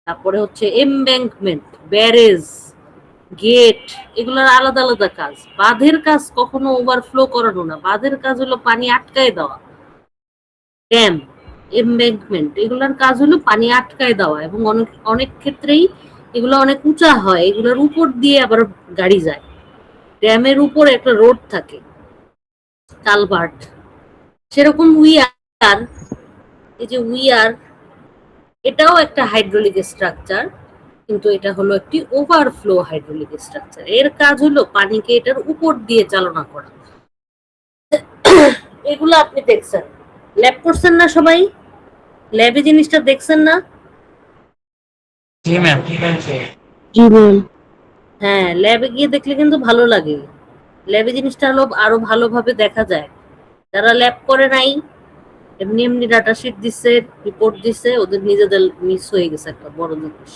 তারপরে হচ্ছে embankment, barrage, gate, এগুলোর আলাদা আলাদা কাজ। বাঁধের কাজ কখনো ওভারফ্লো করানো না, বাঁধের কাজ হলো পানি আটকায় দেওয়া। ড্যাম, এমব্যাঙ্কমেন্ট, এগুলোর কাজ হলো পানি আটকায় দেওয়া, এবং অনেক অনেক ক্ষেত্রেই এগুলো অনেক উঁচা হয়, এগুলোর উপর দিয়ে আবার গাড়ি যায়। ড্যামের উপর একটা রোড থাকে, কালভার্ট। সেরকম উইয়ার, এই যে উইয়ার, এটাও একটা হাইড্রোলিক স্ট্রাকচার, কিন্তু এটা হলো একটি ওভারফ্লো হাইড্রোলিক স্ট্রাকচার। এর কাজ হলো পানিকে এটার উপর দিয়ে চালনা করা। এগুলো আপনি দেখছেন, ল্যাব করছেন না সবাই? ল্যাবে জিনিসটা দেখছেন না? জি ম্যাম, ঠিক আছে। জি ম্যাম। হ্যাঁ, ল্যাবে গিয়ে দেখলে কিন্তু ভালো লাগে। ল্যাবে জিনিসটা হলো আরো ভালোভাবে দেখা যায়। যারা ল্যাব করে নাই, এমনি এমনি ডাটা শিট দিচ্ছে, রিপোর্ট দিচ্ছে, ওদের নিজেদের মিস হয়ে গেছে একটা বড় জিনিস।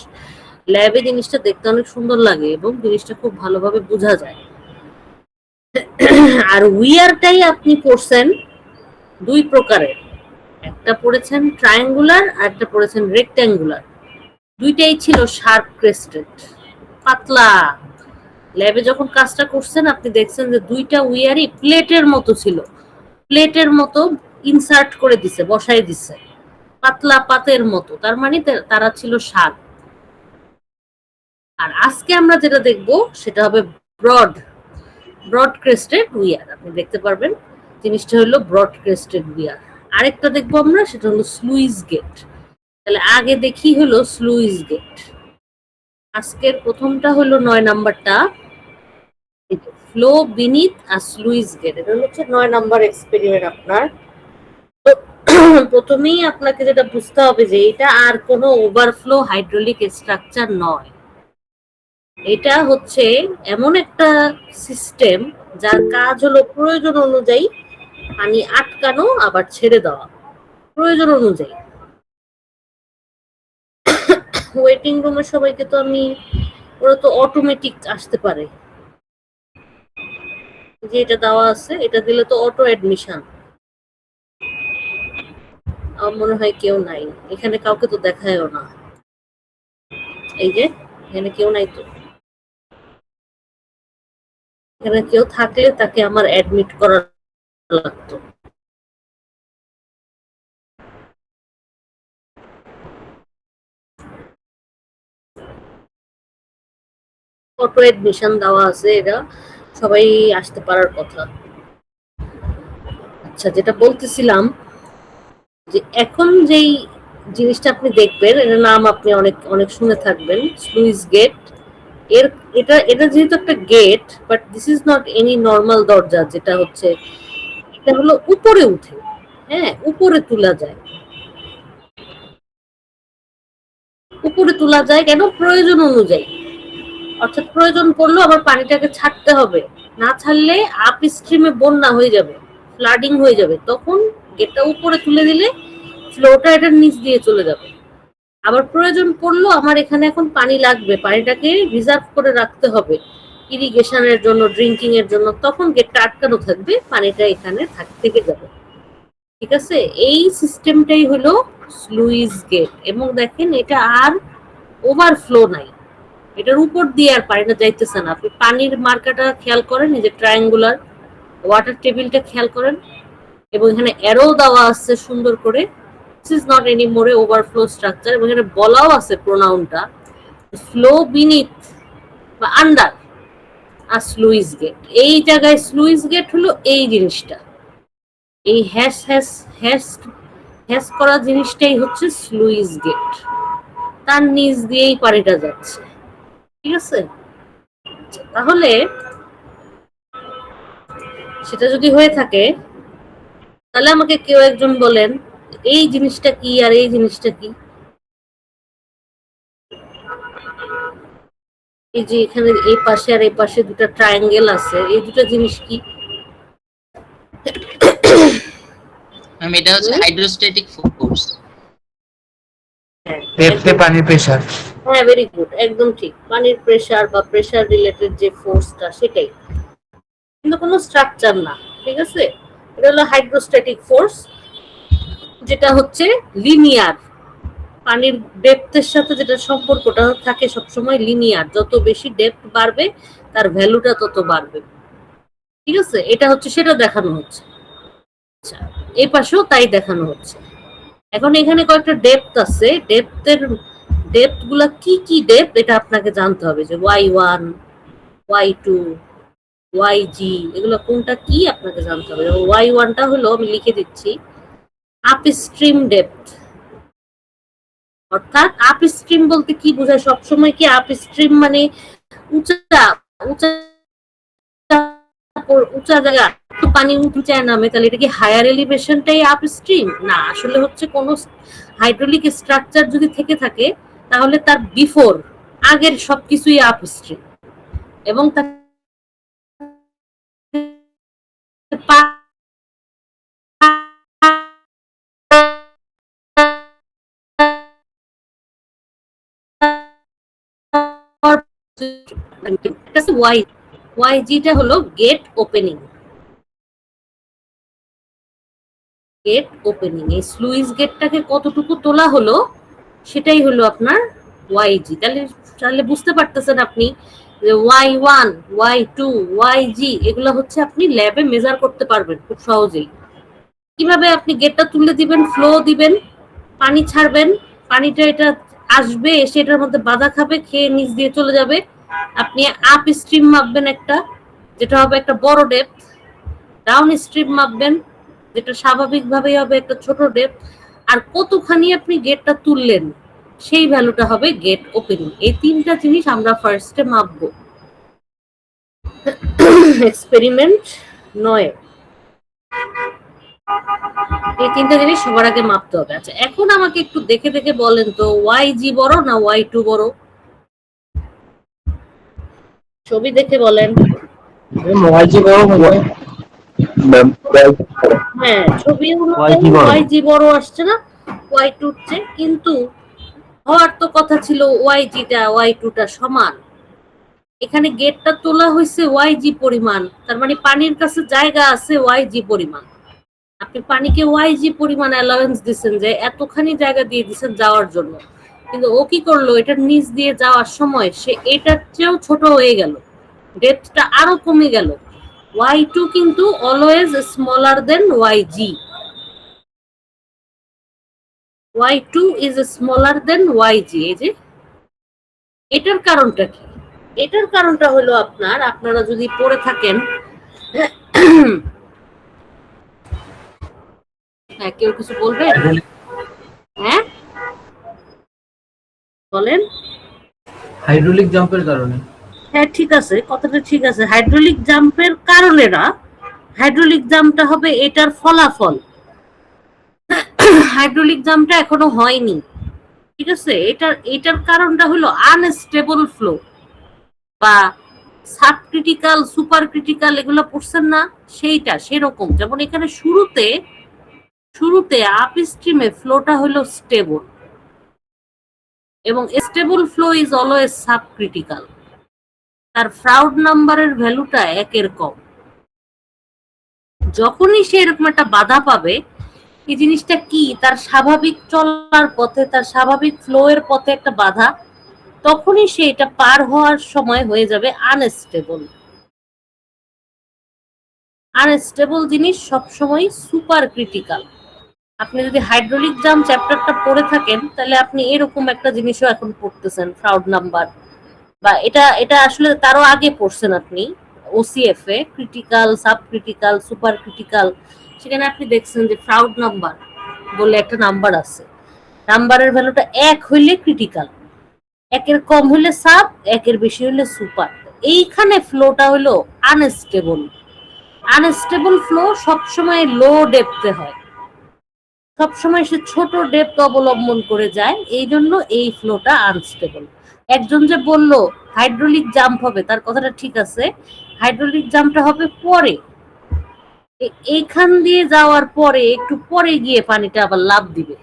ল্যাবে জিনিসটা দেখতে অনেক সুন্দর লাগে এবং জিনিসটা খুব ভালোভাবে বোঝা যায়। আর উইয়ারটাই আপনি পড়ছেন দুই প্রকারের, একটা পড়েছেন ট্রায়াঙ্গুলার আর একটা পড়েছেন রেক্ট্যাঙ্গুলার। দুইটাই ছিল শার্প ক্রেস্টেড, পাতলা। ল্যাবে যখন কাজটা করছেন আপনি দেখছেন যে দুইটা উইয়ারই প্লেটের মতো ছিল, প্লেটের মতো ইনসার্ট করে দিছে, বসাই দিছে, পাতলা পাতের মতো। তার মানে তারা ছিল শার্প। আর আজকে আমরা যেটা দেখব সেটা হবে ব্রড, ব্রড ক্রেস্টেড উইয়ার। আপনি দেখতে পারবেন জিনিসটা হলো ব্রড ক্রেস্টেড উইয়ার। আরেকটা দেখবো আমরা, সেটা হলো স্লুইস গেট। তাহলে আগে দেখি হলো স্লুইস গেট। আজকের প্রথমটা হলো 9 নাম্বারটা, ফ্লো বিনিথ আর স্লুইস গেট। এটা হচ্ছে 9 নাম্বার এক্সপেরিমেন্ট আপনার। তো প্রথমেই আপনাকে যেটা বুঝতে হবে যে এটা আর কোনো ওভারফ্লো হাইড্রোলিক স্ট্রাকচার নয়। এটা হচ্ছে এমন একটা সিস্টেম যার কাজ হলো প্রয়োজন অনুযায়ী পানি আটকানো আবার ছেড়ে দেওয়া, প্রয়োজন অনুযায়ী। ওয়েটিং রুমের সবাইকে তো আমি, ওরা তো অটোমেটিক আসতে পারে, যে এটা দেওয়া আছে, এটা দিলে তো অটো অ্যাডমিশন। আমার মনে হয় কেউ নাই এখানে, কাউকে তো দেখায়ও না। এই যে এখানে কেউ নাই, তো এখানে কেউ থাকলে তাকে আমার অ্যাডমিট করা লাগতো। অটো অ্যাডমিশন দেওয়া আছে, এটা সবাই আসতে পারার কথা। আচ্ছা, যেটা বলতেছিলাম যে এখন যেই জিনিসটা আপনি দেখবেন, এটার নাম আপনি অনেক অনেক শুনে থাকবেন, স্লুইস গেট। এর এটা এটা যেহেতু একটা gate, but this is not any normal দরজা। যেটা হচ্ছে, এটা হলো উপরে উঠে, হ্যাঁ, উপরে তোলা যায়। উপরে তোলা যায় কেন? প্রয়োজন অনুযায়ী। অর্থাৎ প্রয়োজন পড়লেও আবার পানিটাকে ছাড়তে হবে, না ছাড়লে আপ স্ট্রিমে বন্যা হয়ে যাবে, ফ্লাডিং হয়ে যাবে। তখন গেটটা উপরে তুলে দিলে ফ্লোটা এটার নিচ দিয়ে চলে যাবে। আবার প্রয়োজন পড়লো আমার এখানে এখন পানি লাগবে, পানিটাকে রিজার্ভ করে রাখতে হবে ইরিগেশনের জন্য, ড্রিঙ্কিং এর জন্য, তখন গেটটা আটকানো থাকবে, পানিটা এখানে থেকে যাবে। ঠিক আছে, এই সিস্টেমটাই হলো স্লুইস গেট। এবং দেখেন এটা আর ওভারফ্লো নাই, এটার উপর দিয়ে আর পানিটা যাইতেছে না। আপনি পানির মার্কাটা খেয়াল করেন, এই যে ট্রায়াঙ্গুলার ওয়াটার টেবিলটা খেয়াল করেন, এবং এখানে অ্যারো দেওয়া আছে সুন্দর করে। দিস ইজ নট এনি মোরে ওভারফ্লো স্ট্রাকচার। এবং এখানে বলাও আছে প্রোনাউনটা, ফ্লো বিনিথ বা আন্ডার আর স্লুইস গেট। এই জায়গায় স্লুইস গেট হলো এই জিনিসটা, এই হ্যাশ হ্যাশ হ্যাশ হ্যাশ করা জিনিসটাই হচ্ছে স্লুইস গেট। তার নিচ দিয়েই পানিটা যাচ্ছে। ঠিক আছে, তাহলে সেটা যদি হয়ে থাকে, তাহলে আমাকে কেউ একজন বলেন এই জিনিসটা কি আর এই জিনিসটা কি। এই যে এখানে এই পাশে আর এই পাশে দুটো ট্রায়াঙ্গেল আছে, এই দুটো জিনিস কি? এটা হচ্ছে হাইড্রোস্ট্যাটিক ফোর্স। পানির প্রেসার। হ্যাঁ, ভেরি গুড, একদম ঠিক। পানির প্রেসার বা প্রেসার রিলেটেড যে ফোর্সটা, সেটাই, কিন্তু কোনো স্ট্রাকচার না। ঠিক আছে, এটা হলো হাইড্রোস্ট্যাটিক ফোর্স, যেটা হচ্ছে লিনিয়ার, পানির ডেপথের সাথে যেটা সম্পর্কটা থাকে সবসময় লিনিয়ার, যত বেশি ডেপথ বাড়বে তার ভ্যালুটা তত বাড়বে। ঠিক আছে, এটা হচ্ছে সেটা দেখানো হচ্ছে। আচ্ছা, এই পাশেও তাই দেখানো হচ্ছে। এখন এখানে কয়েকটা ডেপথ আছে, ডেপথ গুলা কি কি ডেপথ এটা আপনাকে জানতে হবে, যে y1 y2 yg এগুলো কোনটা কি আপনাকে জানতে হবে। y1 টা হলো, আমি লিখে দিচ্ছি, আপস্ট্রিম ডেপথ। অর্থাৎ আপস্ট্রিম বলতে কি বোঝায়, সবসময় কি আপস্ট্রিম মানে উঁচা উঁচা উঁচা জায়গা পানি উঠে নামে, তাহলে এটা কি হায়ার এলিভেশনটাই আপস্ট্রিম? না, আসলে হচ্ছে কোন হাইড্রোলিক স্ট্রাকচার যদি থেকে থাকে তাহলে তার বিফোর আগের সবকিছুই আপস্ট্রিম, এবং তার YG টা হলো গেট ওপেনিং। গেট ওপেনিং, এই স্লুইস গেটটাকে কতটুকু তোলা হলো সেটাই হলো আপনার YG। তাহলে তাহলে বুঝতে পারতেছেন আপনি যে Y1 Y2 YG এগুলো হচ্ছে আপনি ল্যাবে মেজার করতে পারবেন খুব সহজেই। কিভাবে আপনি গেটটা তুলে দিবেন, ফ্লো দিবেন, পানি ছাড়বেন, পানিটা এটা আসবে, এসে এটার মধ্যে বাধা খাবে, খেয়ে নিচ দিয়ে চলে যাবে। আপনি আপ স্ট্রিম মাপবেন একটা, যেটা হবে একটা বড় ডেপথ, ডাউন স্ট্রিম মাপবেন যেটা স্বাভাবিকভাবেই হবে একটা ছোট ডেপথ, আর কতখানি আপনি গেটটা তুললেন সেই ভ্যালুটা হবে গেট ওপেনিং। এই তিনটা জিনিস আমরা ফার্স্টে মাপবো। এক্সপেরিমেন্ট 9, এই তিনটা জিনিস সবার আগে মাপতে হবে। আচ্ছা, এখন আমাকে একটু দেখে দেখে বলেন তো, YG বড় না Y2 বড়? ছবি দেখে বলেন। হ্যাঁ, ছবি অনুযায়ী YG বড় আসছে না Y2 চেয়ে, কিন্তু হওয়ার তো কথা ছিল YG টা Y2 টা সমান। এখানে গেটটা তোলা হয়েছে YG পরিমাণ, তার মানে পানির কাছে জায়গা আছে YG পরিমাণ। আপনি পানিকে YG পরিমাণ অ্যালাউন্স দিচ্ছেন, যে এতখানি জায়গা দিয়ে দিচ্ছেন যাওয়ার জন্য, কিন্তু ও কি করলো, এটার নিচ দিয়ে যাওয়ার সময় সে এটার চেয়েও ছোট হয়ে গেল, ডেপথটা আরো কমে গেল। Y2 কিন্তু always smaller then YG। Y2 is smaller then YG। এই যে এটার কারণটা কি? এটার কারণটা হলো আপনারা যদি পড়ে থাকেন, হ্যাঁ কেউ কিছু বলবে? হ্যাঁ বলেন। হাইড্রোলিক জাম্পের কারণে। হ্যাঁ ঠিক আছে, কথাটা ঠিক আছে, হাইড্রোলিক জাম্পের কারণে না, হাইড্রোলিক জাম্পটা হবে এটার ফলাফল। হাইড্রোলিক জাম্পটা এখনো হয়নি, ঠিক আছে। এটার কারণটা হলো আনস্টেবল ফ্লো বা সাবক্রিটিক্যাল সুপার ক্রিটিক্যাল, এগুলো পড়ছেন না, সেইটা সেরকম। যেমন এখানে শুরুতে আপ স্ট্রিমে ফ্লোটা হলো স্টেবল, এবং stable flow is always subcritical. তার ফ্রাউড নাম্বারের ভ্যালুটা 1-এর কম। যখনই সে এরকম একটা বাধা পাবে, এই জিনিসটা কি, তার স্বাভাবিক চলার পথে, তার স্বাভাবিক ফ্লো এর পথে একটা বাধা, তখনই সে এটা পার হওয়ার সময় হয়ে যাবে আনস্টেবল। আনস্টেবল জিনিস সবসময় সুপার ক্রিটিক্যাল। আপনি যদি হাইড্রোলিক জাম্প চ্যাপ্টারটা পড়ে থাকেন, তাহলে আপনি এরকম একটা জিনিসও এখন পড়তেছেন, ফ্রাউড নাম্বার, বা এটা আসলে তারও আগে পড়ছেন আপনি ওসিএফ এ, critical, sub critical, super critical. সেখানে আপনি দেখছেন যে ফ্রাউড নাম্বার বলে একটা নাম্বার আছে, নাম্বারের ভ্যালুটা 1 হইলে ক্রিটিক্যাল, 1-এর কম হইলে সাব, 1-এর বেশি হইলে সুপার। এইখানে ফ্লোটা হলো আনস্টেবল। আনস্টেবল ফ্লো সবসময় লো ডেপথে হয়, সবসময় সে ছোট ডেপথ অবলম্বন করে যায়, এই জন্য এই ফ্লোটা আনস্টেবল। একজন যে বলল হাইড্রোলিক জাম্প হবে, তার কথাটা ঠিক আছে, হাইড্রোলিক জাম্পটা হবে পরে, এইখান দিয়ে যাওয়ার পরে একটু পরে গিয়ে পানিটা আবার লাফ দিবে,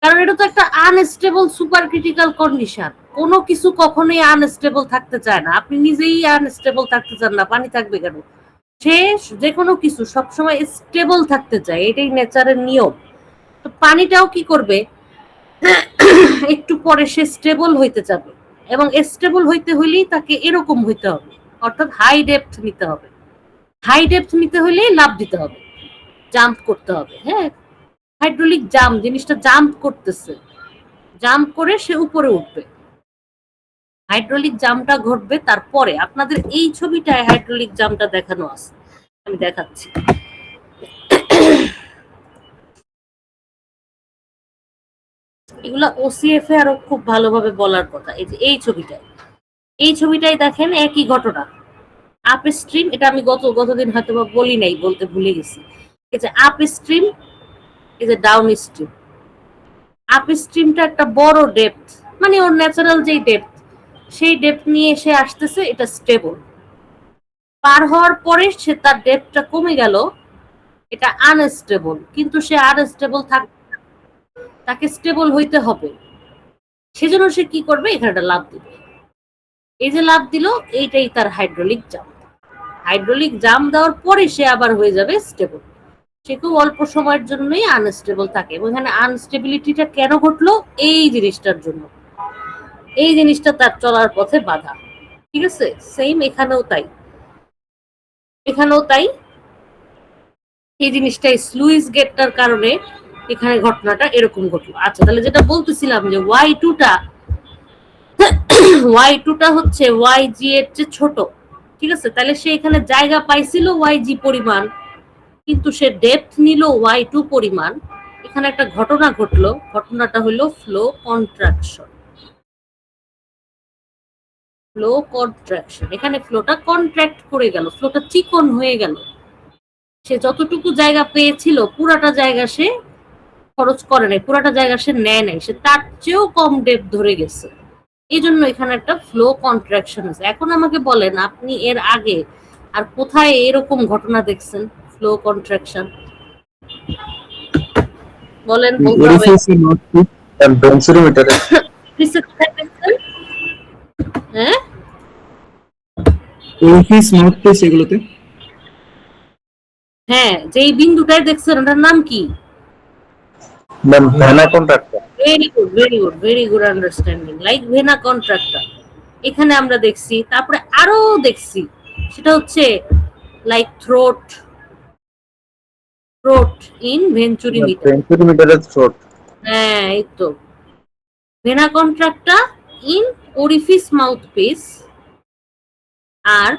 কারণ এটা তো একটা আনস্টেবল সুপার ক্রিটিক্যাল কন্ডিশন। কোনো কিছু কখনোই আনস্টেবল থাকতে চায় না, আপনি নিজেই আনস্টেবল থাকতে চান না, পানি থাকবে কেন? সে যে কোনো কিছু সবসময় স্টেবল থাকতে চায়, এটাই নেচারের নিয়ম। তো পানিটাও কি করবে, একটু পরে সে স্টেবল হইতে যাবে, এবং স্টেবল হইতে হইলেই তাকে এরকম হইতে হবে, অর্থাৎ হাই ডেপথ নিতে হবে। হাই ডেপথ নিতে হইলেই লাফ দিতে হবে, জাম্প করতে হবে। হ্যাঁ, হাইড্রোলিক জাম্প, জিনিসটা জাম্প করতেছে, জাম্প করে সে উপরে উঠবে। হাইড্রোলিক জাম্পটা ঘটবে তারপরে। আপনাদের এই ছবিটায় হাইড্রোলিক জাম্পটা দেখানো আছে, আমি দেখাচ্ছি। এগুলা ওসিএফ এ আরো খুব ভালোভাবে বলার কথা। এই যে এই ছবিটায়, এই ছবিটাই দেখেন একই ঘটনা। আপ স্ট্রিম, এটা আমি গতদিন হয়তো বা বলি নাই, বলতে ভুলে গেছি। এই যে আপ স্ট্রিম, এই যে ডাউন স্ট্রিম। আপ স্ট্রিমটা একটা বড় ডেপথ, মানে ওর ন্যাচারাল যেই ডেপথ, সেই ডেপথ নিয়ে সে আসতেছে, এটা স্টেবল। পার হওয়ার পরে সে তার ডেপথটা কমে গেল, এটা আনস্টেবল। কিন্তু সে আনস্টেবল তাকে স্টেবল হইতে হবে, সেজন্য সে কি করবে, এখানে একটা লাফ দিবে। এই যে লাফ দিল, এইটাই তার হাইড্রোলিক জাম্প। হাইড্রোলিক জাম্প দেওয়ার পরে সে আবার হয়ে যাবে স্টেবল। সে খুব অল্প সময়ের জন্যই আনস্টেবল থাকে। এবং এখানে আনস্টেবিলিটিটা কেন ঘটলো, এই জিনিসটার জন্য। এই জিনিসটা তার চলার পথে বাধা। ঠিক আছে, সেম এখানেও তাই, এখানেও তাই। এই জিনিসটাই স্লুইস গেটটার কারণে এখানে ঘটনাটা এরকম ঘটলো। আচ্ছা, তাহলে যেটা বলতেছিলাম যে y2টা হচ্ছে yg এর চেয়ে ছোট। ঠিক আছে, তাহলে সে এখানে জায়গা পাইছিল yg পরিমাণ, কিন্তু সে ডেপথ নিল y2 পরিমাণ। এখানে একটা ঘটনা ঘটলো, ঘটনাটা হলো ফ্লো কন্ট্রাকশন। ফ্লো কন্ট্রাকশন, এখানে ফ্লোটা কন্ট্রাক্ট করে গেল, ফ্লোটা চিকন হয়ে গেল। সে যতটুকু জায়গা পেয়েছিল পুরাটা জায়গা সে খরচ করে নাই, পুরাটা জায়গা সে নেয় নাই, সে তার চেয়েও কম ডেপথ ধরে গেছে। এই জন্য এখানে একটা ফ্লো কন্ট্রাকশন আছে। এখন আমাকে বলেন, আপনি এর আগে আর কোথায় এরকম ঘটনা দেখছেন, ফ্লো কন্ট্রাকশন? বলেন, বলতে হবে। হ্যাঁ, এগুলোতে হ্যাঁ, যেই বিন্দুটাই দেখছেন ওটার নাম কি? Vena contractor. Very good, very good, very good understanding. Like vena contractor এখানে আমরা দেখছি। তারপরে আরো দেখছি, সেটা হচ্ছে like throat in venturi metre. Venturi মিটারের থ্রোট। হ্যাঁ, এই তো vena কন্ট্রাক্টা in ওরিফিস mouthpiece, R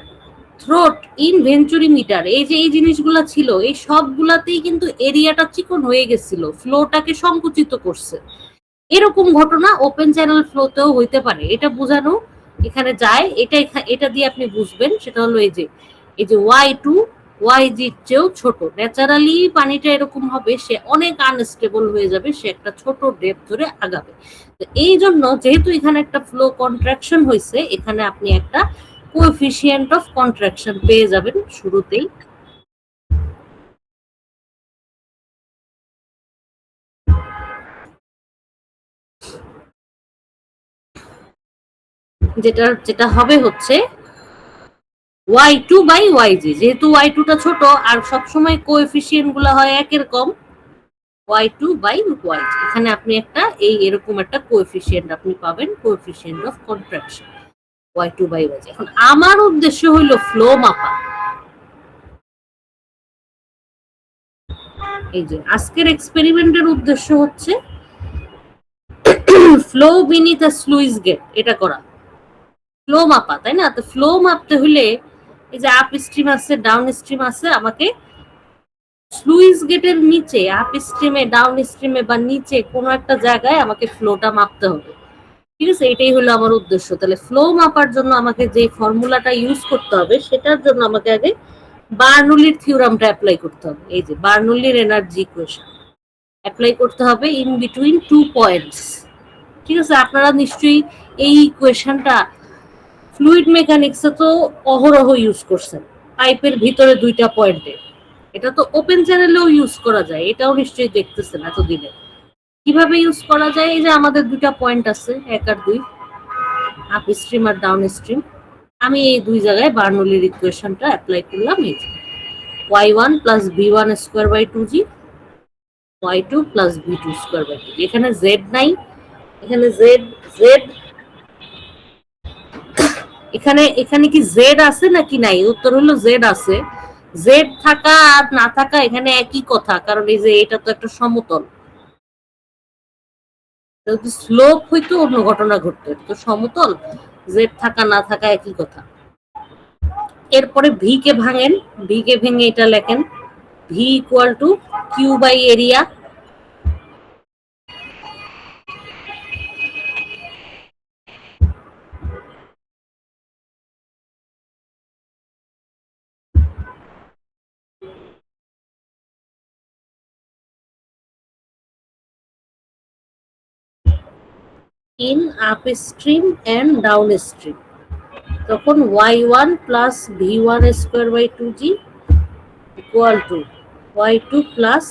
throat in venturi metre. এই যে এই জিনিসগুলা ছিল, এই সবগুলাতেই কিন্তু এরিয়াটা চিকন হয়ে গেছিল, ফ্লোটাকে সংকুচিত করছে। এরকম ঘটনা ওপেন চ্যানেল ফ্লোতেও হইতে পারে, এটা বোঝানো এখানে যায়। এটা দিয়ে আপনি বুঝবেন, সেটা হলো এই যে y2 yg চেয়েও ছোট। ন্যাচারালি পানিটা এরকম হবে, সে অনেক আনস্টেবল হয়ে যাবে, সে একটা ছোট ডেপথ ধরে আগাবে। তো এই জন্য যেহেতু এখানে একটা ফ্লো কন্ট্রাকশন হয়েছে, এখানে আপনি একটা কোএফিসিয়েন্ট অফ কন্ট্রাকশন পেয়ে যাবেন শুরুতেই। যেটা হবে হচ্ছে y2 বাই yg। যেহেতু y2 টা ছোট আর সবসময় কোএফিসিয়েন্ট গুলো হয় একের কম, y2 বাই yg। এখানে আপনি একটা এরকম একটা কোএফিসিয়েন্ট আপনি পাবেন, coefficient of contraction y2 by yg। এখন আমার উদ্দেশ্য হইলো ফ্লো মাপা। এই যে আজকের এক্সপেরিমেন্টের উদ্দেশ্য হচ্ছে ফ্লো বিনিথ আ স্লুইস গেট, এটা করা, ফ্লো মাপা, তাই না? তো ফ্লো মাপতে হলে এই যে আপ স্ট্রিম আছে, ডাউন স্ট্রিম আছে, আমাকে স্লুইস গেটের নিচে, আপ স্ট্রিমে, ডাউন স্ট্রিমে বা নিচে কোনো একটা জায়গায় আমাকে ফ্লোটা মাপতে হবে। ঠিক আছে, এটাই হলো আমার উদ্দেশ্য। তাহলে ফ্লো মাপার জন্য আমাকে যে ফর্মুলাটা ইউজ করতে হবে, সেটার জন্য আমাকে আগে বার্নৌলির থিওরামটা অ্যাপ্লাই করতে হবে। এই যে বার্নৌলির এনার্জি ইকুয়েশন অ্যাপ্লাই করতে হবে ইন বিটুইন 2 পয়েন্টস। ঠিক আছে, আপনারা নিশ্চয়ই এই ইকুয়েশনটা ফ্লুইড মেকানিক্সে তো অহরহ ইউজ করছেন, পাইপের ভিতরে 2টা পয়েন্টে। এটা তো ওপেন চ্যানেলেও ইউজ করা যায়, এটাও নিশ্চয়ই দেখতেছেন এতদিনে। কিভাবে ইউজ করা যায়? এই যে আমাদের 2টা পয়েন্ট আছে, 1 আর 2, আপ স্ট্রিম আর ডাউন স্ট্রিম। আমি এই 2 জায়গায় বার্নৌলির ইকুয়েশনটা অ্যাপ্লাই করলাম। এই যে y1 plus b1 square by 2g, y2 plus b2 square by 2g। এখানে z নাই, এখানে জেড জেড এখানে এখানে কি জেড আছে নাকি নাই? উত্তর হলো জেড আছে। জেড থাকা আর না থাকা এখানে একই কথা, কারণ এই যে এটা তো একটা সমতল। যদি স্লোপ হইতো অন্য ঘটনা ঘটতো, এটা তো সমতল, জেড থাকা না থাকা একই কথা। এরপরে ভি কে ভাঙেন, ভি কে ভেঙে এটা লেখেন V equal to Q by area. In upstream and downstream, তখন y1 plus v1 square by 2g equal to y2 plus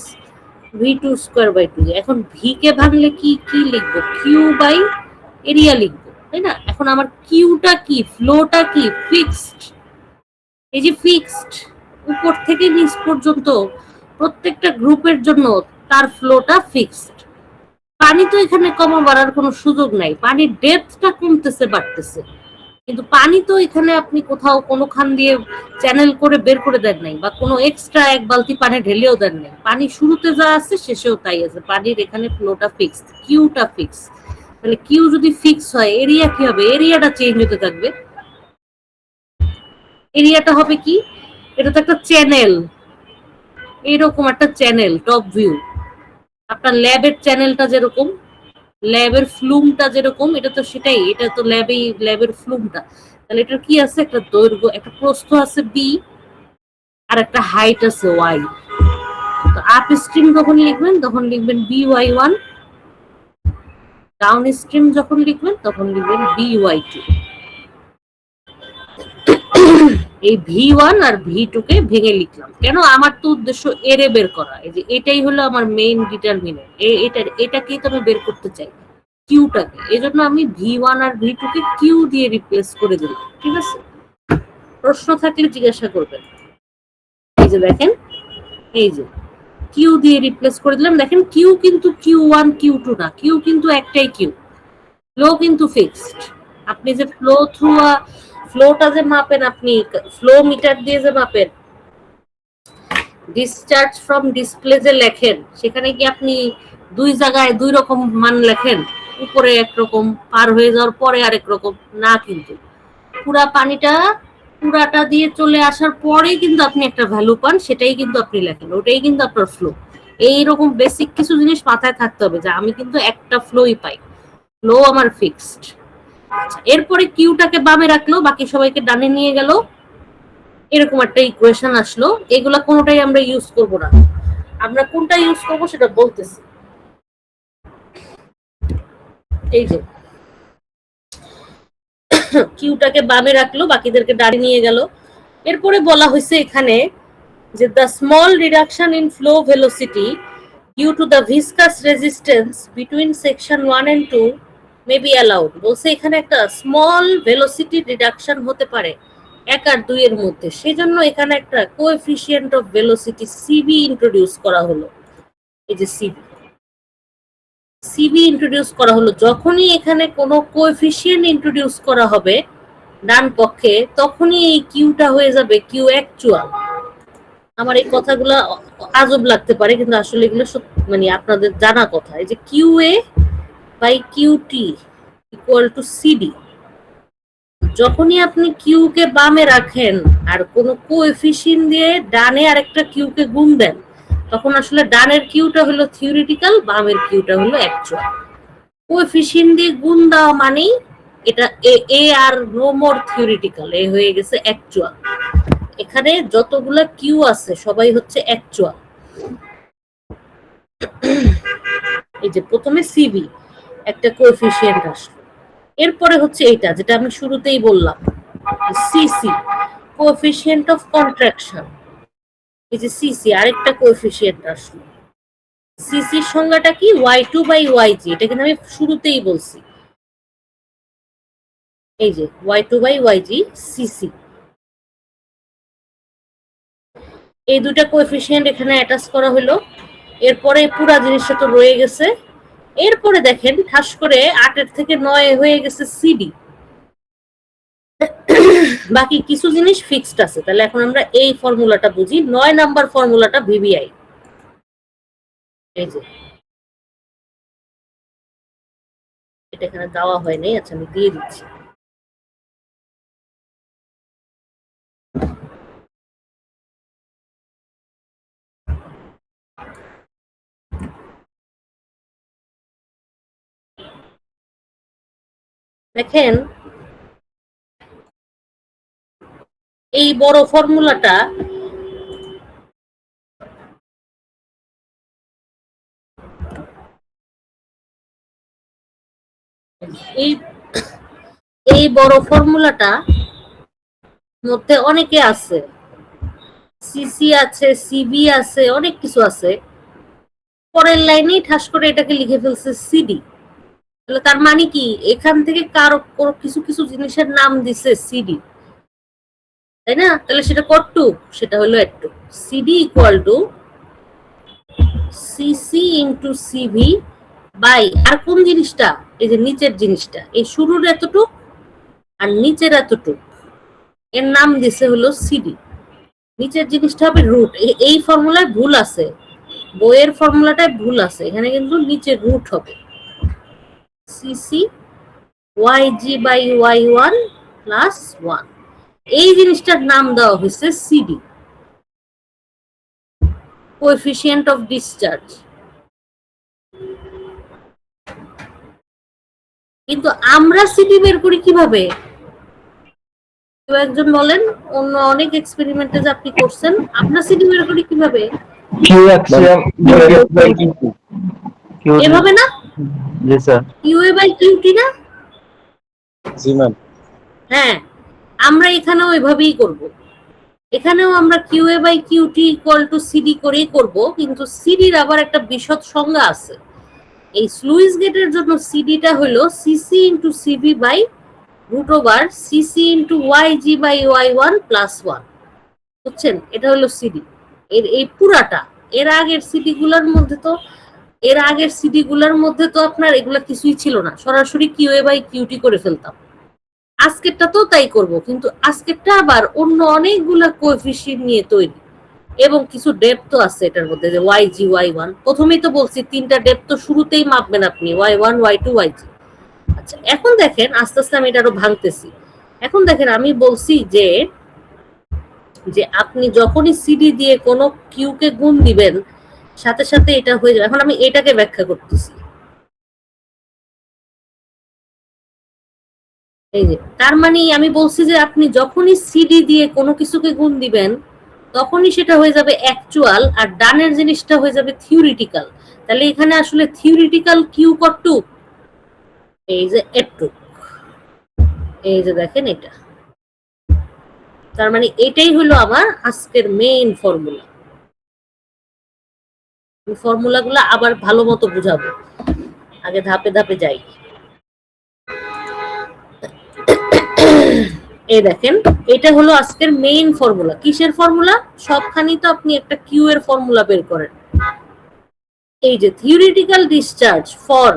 v2 square by 2g। এখন ভি কে ভাঙলে কি কি লিখবো? Q by area লিখবো, তাই না? এখন আমার কিউটা কি, ফ্লোটা কি? ফিক্সড। এই যে ফিক্সড, উপর থেকে নিচ পর্যন্ত প্রত্যেকটা গ্রুপের জন্য তার ফ্লোটা ফিক্সড। পানি তো এখানে কমা বাড়ার কোনো সুযোগ নাই, পানির ডেপথটা কমতেছে বাড়তেছে, কিন্তু পানি তো এখানে আপনি কোথাও কোনোখান দিয়ে চ্যানেল করে বের করে দেন নাই, বা কোনো এক্সট্রা এক বালতি পানি ঢেলেও দেন নাই। পানি শুরুতে যা আছে শেষেও তাই আছে, পানির এখানে ফ্লোটা ফিক্সড, কিউটা ফিক্স। তাহলে কিউ যদি ফিক্স হয়, এরিয়া কি হবে? এরিয়াটা চেঞ্জ হতে থাকবে। এরিয়াটা হবে কি? এটা তো একটা চ্যানেল, এইরকম একটা চ্যানেল, টপ ভিউ। আপনার ল্যাবের চ্যানেলটা যেরকম, ল্যাবের ফ্লুমটা যেরকম, এটা তো সেটাই, এটা তো ল্যাবের ফ্লুমটা। তাহলে এটা কি আছে? একটা দৈর্ঘ্য, একটা প্রস্থ আছে বি, আর একটা হাইট আছে ওয়াই। তো আপ স্ট্রিম যখন লিখবেন তখন লিখবেন V Y one, downstream যখন লিখবেন তখন লিখবেন বি ওয়াই টু। এই ভি ওয়ান আর ভি টু কে ভেঙে লিখলাম কেন? আমার তো উদ্দেশ্য এরে বের করা, এই যে এটাই হলো আমার মেইন ডিটারমিনেন্ট, এটাকেই তো আমি বের করতে চাই, কিউটাকে। এই জন্য আমি ভি ওয়ান আর ভি টু কে কিউ দিয়ে রিপ্লেস করে দিলাম। ঠিক আছে, প্রশ্ন থাকলে জিজ্ঞাসা করবেন। এই যে দেখেন, এই যে কিউ দিয়ে রিপ্লেস করে দিলাম। দেখেন কিউ কিন্তু কিউ ওয়ান কিউ টু না, কিউ কিন্তু একটাই কিউ। ফ্লো কিন্তু ফিক্সড। আপনি যে ফ্লো থ্রু ফ্লোটা যে মাপেন, আপনি ফ্লো মিটার দিয়ে যে মাপেন, ডিসচার্জ ফ্রম ডিসপ্লে যে লেখেন, সেখানে কি আপনি দুই জায়গায় দুই রকম মান লেখেন? উপরে একরকম, পার হয়ে যাওয়ার পরে আরেক রকম না, কিন্তু পুরা পানিটা পুরাটা দিয়ে চলে আসার পরেই কিন্তু আপনি একটা ভ্যালু পান, সেটাই কিন্তু আপনি লেখেন, ওটাই কিন্তু আপনার ফ্লো। এইরকম বেসিক কিছু জিনিস মাথায় থাকতে হবে, যে আমি কিন্তু একটা ফ্লোই পাই, ফ্লো আমার ফিক্সড। আচ্ছা, এরপরে কিউটাকে বামে রাখলো, বাকি সবাইকে ডানে নিয়ে গেল, এরকম একটা ইকুয়েশন আসলো। এগুলা কোনোটাই আমরা ইউজ করব না, আমরা কোনটা ইউজ করব সেটা বলতেছি। এই যে কিউটাকে বামে রাখলো, বাকিদেরকে ডানে নিয়ে গেল। এরপরে বলা হয়েছে এখানে যে the small reduction in flow velocity due to the viscous resistance between section 1 and 2 may be allowed। বলছে এখানে একটা স্মল ভেলোসিটি রিডাকশন হতে পারে 1 আর 2 এর মধ্যে, সেজন্য এখানে একটা coefficient of velocity CB introduce করা হলো। এই যে সিবি, সিবি ইন্ট্রোডিউস করা হলো। যখনই এখানে কোনো কোএফিসিয়েন্ট ইন্ট্রোডিউস করা হবে ডান পক্ষে, তখনই এই কিউটা হয়ে যাবে কিউ অ্যাকচুয়াল। আমার এই কথাগুলো আজব লাগতে পারে, কিন্তু আসলে এগুলো মানে আপনাদের জানা কথা। এই যে Q A by Q T equal to CD. যখনই আপনি কিউ কে বামে রাখেন আর কোনো কোএফিসিয়েন্ট দিয়ে ডানে আরেকটা কিউ কে গুণ দেন, তখন আসলে ডানের কিউটা হলো থিওরিটিক্যাল, বামের কিউটা হলো অ্যাকচুয়াল। কোএফিসিয়েন্ট দিয়ে গুণ দেওয়া মানেই এটা এ আর নো মোর থিওরিটিক্যাল, এ হয়ে গেছে অ্যাকচুয়াল। এখানে যতগুলা কিউ আছে সবাই হচ্ছে অ্যাকচুয়াল। এই যে প্রথমে সিবি একটা কোএফিসিয়েন্ট আসলো, এরপরে হচ্ছে এইটা যেটা আমি শুরুতেই বললাম, সিসি কোএফিসিয়েন্ট অফ কন্ট্রাকশন। এই যে সিসি আরেকটা কোএফিসিয়েন্ট আসলো। সিসির সংজ্ঞাটা কি? y2 বাই yg, এটা কিন্তু আমি শুরুতেই বলছি। এই যে y2 বাই yg সিসি, এই দুটা কোএফিসিয়েন্ট এখানে অ্যাটাচ করা হলো। এরপরে পুরো জিনিসটা তো রয়ে গেছে, এরপরে দেখেন ঠাস করে 8 থেকে 9 হয়ে গেছে সিডি, বাকি কিছু জিনিস ফিক্সড আছে। তাহলে এখন আমরা এই ফর্মুলাটা বুঝি। 9 নাম্বার ফর্মুলাটা ভিভিআই, এই যে এটা এখানে দেওয়া হয় নাই, আচ্ছা আমি দিয়ে দিচ্ছি। দেখেন এই বড় ফর্মুলাটা এই এই বড় ফর্মুলাটা মধ্যে অনেকে আছে, সিসি আছে, সিবি আছে, অনেক কিছু আছে। পরের লাইনেই ঠাস করে এটাকে লিখে ফেলছে সিডি। তাহলে তার মানে কি এখান থেকে কারো কিছু কিছু জিনিসের নাম দিছে সিডি, তাই না? তাহলে সেটা কতটুক? সেটা হলো একটু। CD equal to CC into CV by আর কোন জিনিসটা, এই যে নিচের জিনিসটা, এই শুরুর এতটুক আর নিচের এতটুক, এর নাম দিছে হলো সিডি। নিচের জিনিসটা হবে রুট। এই ফর্মুলায় ভুল আছে, বইয়ের ফর্মুলাটায় ভুল আছে, এখানে কিন্তু নিচের রুট হবে CC YG by Y one plus one. এই জিনিসটার নাম দেওয়া হয়েছে সিডি, কোএফিসিয়েন্ট অফ ডিসচার্জ। কিন্তু আমরা সিডি বের করি কিভাবে? কেউ একজন বলেন, অন্য অনেক এক্সপেরিমেন্টে যে আপনি করছেন, আমরা সিডি বের করি কিভাবে? এভাবে না? জি স্যার। কিউএ বাই কিউটি না? জি ম্যাম। হ্যাঁ, আমরা এখানেও এভাবেই করব। এখানেও আমরা QA by QT equal to CD করেই করব, কিন্তু সিডির আবার একটা বিশদ সংজ্ঞা আছে। এই স্লুইস গেটের জন্য সিডিটা হলো CC into CB by root over CC into YG by Y one plus one. বুঝছেন? এটা হলো সিডি। এই পুরাটা। এর আগের সিডি গুলার মধ্যে তো আপনার এগুলা কিছুই ছিল না, সরাসরি কিউএ বাই কিউটি করে ফেলতাম। আজকেরটা তো তাই করব, কিন্তু আজকেরটা আবার অন্য অনেকগুলা কোএফিসিয়েন্ট নিয়ে তৈরি, এবং কিছু ডেপথ তো আছে এটার মধ্যে, যে ওয়াইজি ওয়াই ওয়ান। প্রথমেই তো বলছি 3টা ডেপথ তো শুরুতেই মাপবেন আপনি, ওয়াই ওয়ান ওয়াই টু ওয়াইজি। আচ্ছা, এখন দেখেন আস্তে আস্তে আমি এটা আরো ভাঙতেছি। এখন দেখেন আমি বলছি যে আপনি যখনই সিডি দিয়ে কোনো কিউ কে গুণ দিবেন, সাথে সাথে এটা হয়ে যাবে। এখন আমি এটাকে ব্যাখ্যা করতেছি। এই যে তার মানে আমি বলছি যে আপনি যখনই সিডি দিয়ে কোনো কিছুকে গুণ দিবেন, তখনই সেটা হয়ে যাবে অ্যাকচুয়াল, আর ডানের জিনিসটা হয়ে যাবে থিওরিটিক্যাল। তাহলে এখানে আসলে থিওরিটিক্যাল কিউ কতটুক? এই যে এটুক, এই যে দেখেন এটা। তার মানে এটাই হলো আমার আজকের মেইন ফর্মুলা। ফর্মুলাগুলো আবার ভালো মতো বুঝাবো, আগে ধাপে ধাপে যাই। এই দেখেন, এটা হলো আজকের মেইন ফর্মুলা। কিসের ফর্মুলা? সবখানি তো আপনি একটা কিউ এর ফর্মুলা বের করেন। এই যে theoretical discharge for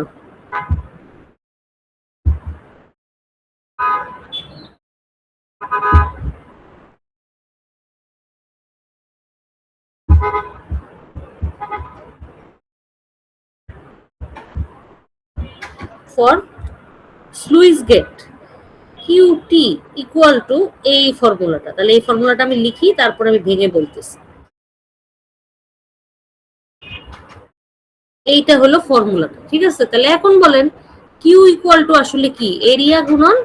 sluice gate QT equal to এই ফর্মুলাটা। তাহলে এই ফর্মুলাটা আমি লিখি, তারপর আমি ভেঙে বলতেছি। এইটা হলো ফর্মুলাটা, ঠিক আছে? তাহলে এখন বলেন কিউ ইকুয়াল টু আসলে কি? এরিয়া গুণন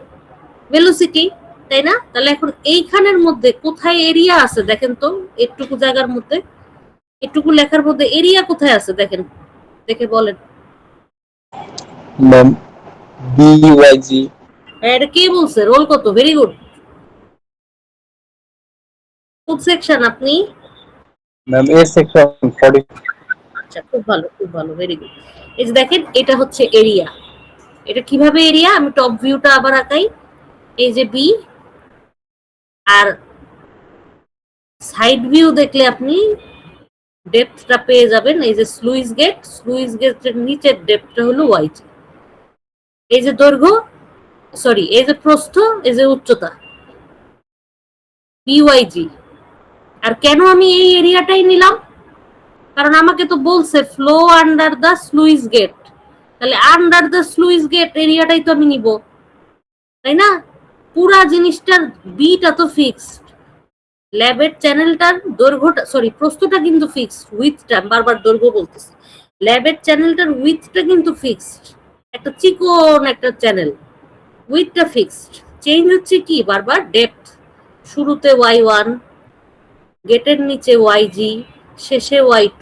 ভেলোসিটি, তাই না? তাহলে এখন এইখানের মধ্যে কোথায় এরিয়া আছে দেখেন তো, একটুকু জায়গার মধ্যে, একটুকু লেখার মধ্যে এরিয়া কোথায় আছে দেখেন, দেখে বলেন। ম্যাম বিওয়াইজি। এটা কে বলছে? রোল কত? Very good. কোন সেকশন আপনি? ম্যাম এ সেকশন 40। আচ্ছা, খুব ভালো, খুব ভালো, ভেরি গুড। এই যে দেখেন, এটা হচ্ছে এরিয়া। এটা কিভাবে এরিয়া? আমি টপ ভিউটা আবার আঁকাই। এই যে বি, আর সাইড ভিউ দেখলে আপনি ডেপথটা পেয়ে যাবেন। এই যে স্লুইস গেটের নিচের ডেপথটা হলো ওয়াইজি। এই যে দৈর্ঘ্য, সরি এই যে প্রস্থ, এই যে উচ্চতা বিওয়াইজি। আর কেন আমি এই এরিয়াটাই নিলাম, কারণ আমাকে তো বলছে flow under the sluice gate, তাহলে আন্ডার দ্য স্লুইস গেট এরিয়াটাই তো আমি নিব, তাই না? পুরা জিনিসটার বিটা তো ফিক্সড, ল্যাবের চ্যানেলটার দৈর্ঘ্যটা, সরি প্রস্থটা কিন্তু ফিক্সড, উইথটা বারবার দৈর্ঘ্য বলতেছি, ল্যাবের চ্যানেলটার উইথটা কিন্তু ফিক্সড, একটা চিকন একটা চ্যানেল, উইথটা ফিক্সড। চেঞ্জ হচ্ছে কি বারবার ডেপথ, শুরুতে y1, গেটের নিচে yg, শেষে y2।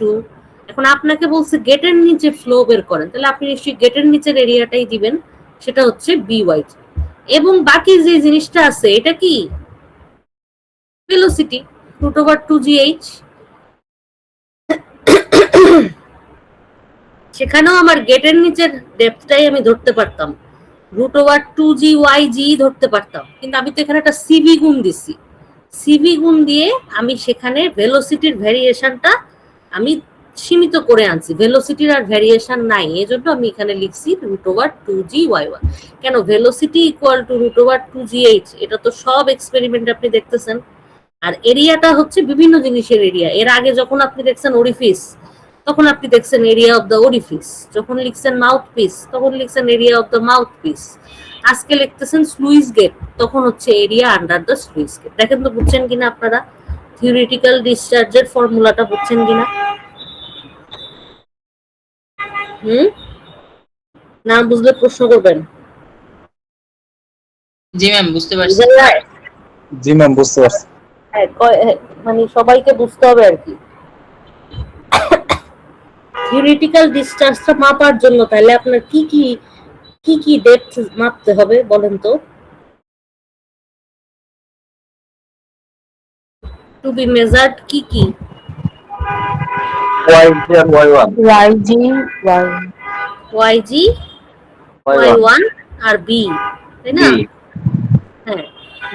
এখন আপনাকে বলছে গেটের নিচে ফ্লো বের করেন, তাহলে আপনি নিশ্চয়ই গেটের নিচের এরিয়াটাই দিবেন, সেটা হচ্ছে byg। এবং বাকি যে জিনিসটা আছে এটা কি ভেলোসিটি, √2gh। সেখানেও আমার গেটের নিচের ডেপথটাই আমি ধরতে পারতাম, √2gyg ধরতে পারতাম, কিন্তু আমি তো এখানে একটা সিভি গুণ দিছি, সিভি গুণ দিয়ে আমি সেখানে ভেলোসিটির ভ্যারিয়েশনটা আমি সীমিত করে আনছি, ভেলোসিটির আর ভ্যারিয়েশন নাই, এজন্য আমি এখানে লিখছি √2gy1। কেন ভেলোসিটি ইকুয়াল টু √2gh, এটা তো সব এক্সপেরিমেন্ট আপনি দেখতেছেন। আর এরিয়াটা হচ্ছে বিভিন্ন জিনিসের এরিয়া। এর আগে যখন আপনি দেখছেন ওরিফিস, তখন আপনি দেখছেন এরিয়া অফ দ্য ওরিফিস, যখন লিখছেন মাউথ পিস তখন লিখছেন area of the mouth piece, আজকে লিখতেছেন স্লুইস গেট, তখন হচ্ছে area under the sluice gate. দেখেন তো বুঝছেন কিনা আপনারা, থিওরিটিক্যাল ডিসচার্জের ফর্মুলাটা বুঝছেন কিনা? না বুঝলে প্রশ্ন করবেন। জি ম্যাম, বুঝতে পারছি। জি ম্যাম, বুঝতে পারছি। মানে সবাইকে বুঝতে হবে আর কি থিওরিটিক্যাল ডিসচার্জটা মাপার জন্য। তাহলে আপনার কি কি কি কি ডেপথ মাপতে হবে বলেন তো? টু বি মেজার্ড কি কি? YG আর Y1। YG, Y1 আর B, তাই না? হ্যাঁ,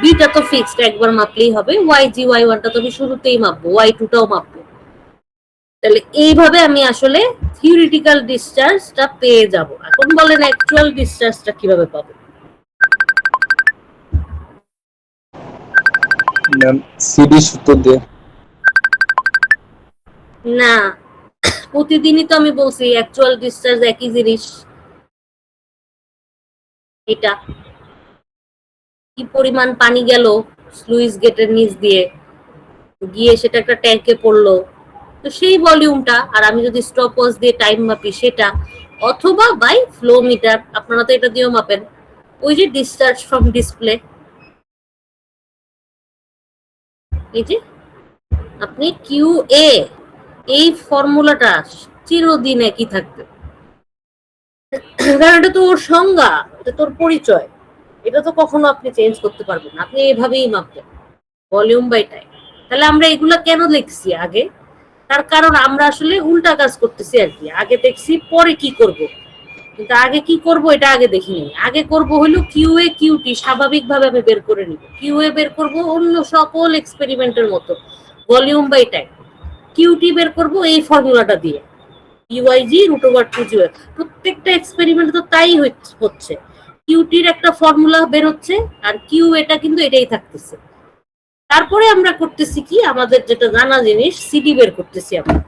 বিটা তো ফিক্সড, একবার মাপলেই হবে। YG Y1টা তো আমি শুরুতেই মাপবো, Y2টাও মাপবো। তাহলে এইভাবে আমি আসলে থিওরিটিক্যাল ডিসচার্জটা পেয়ে যাব। এখন বলেন অ্যাকচুয়াল ডিসচার্জটা কিভাবে পাবো? ম্যাম সিডি সূত্র দিয়ে। না, প্রতিদিনই তো আমি বলছি অ্যাকচুয়াল ডিসচার্জ একই জিনিস। এটা কি পরিমাণ পানি গেল স্লুইস গেটের নিচ দিয়ে, গিয়ে সেটা একটা ট্যাঙ্কে পড়লো, তো সেই ভলিউমটা, আর আমি যদি স্টপওয়াচ দিয়ে টাইম মাপি সেটা, অথবা বাই ফ্লো মিটার, আপনারা তো এটা দিয়েও মাপেন, ওই যে ডিসচার্জ ফ্রম ডিসপ্লে, এই যে আপনি কিউএ, এই ফর্মুলাটা চিরদিন একই থাকবে, কারণ এটা তো ওর সংজ্ঞা, এটা তোর পরিচয়, এটা তো কখনো আপনি চেঞ্জ করতে পারবেন না, আপনি এইভাবেই মাপবেন ভলিউম বাই টাইম। তাহলে আমরা এগুলা কেন লিখছি আগে? তার কারণ আমরা আসলে উল্টা কাজ করতেছি আর কি, আগে দেখছি পরে কি করব, কিন্তু আগে কি করব এটা আগে দেখিনি। আগে করব হলো কিউএ কিউটি, স্বাভাবিকভাবে আমি বের করে নিব, কিউএ বের করব অন্য সকল এক্সপেরিমেন্টের মতো ভলিউম বাই টাইম, কিউটি বের করব এই ফর্মুলাটা দিয়ে, ইউআইজি √2gy। প্রত্যেকটা এক্সপেরিমেন্ট তো তাই হচ্ছে, কিউটির একটা ফর্মুলা বের হচ্ছে আর কিউ এটা কিন্তু এটাই থাকতেছে। তারপরে আমরা করতেছি কি, আমাদের যেটা জানা জিনিস সিডি বের করতেছি আমরা।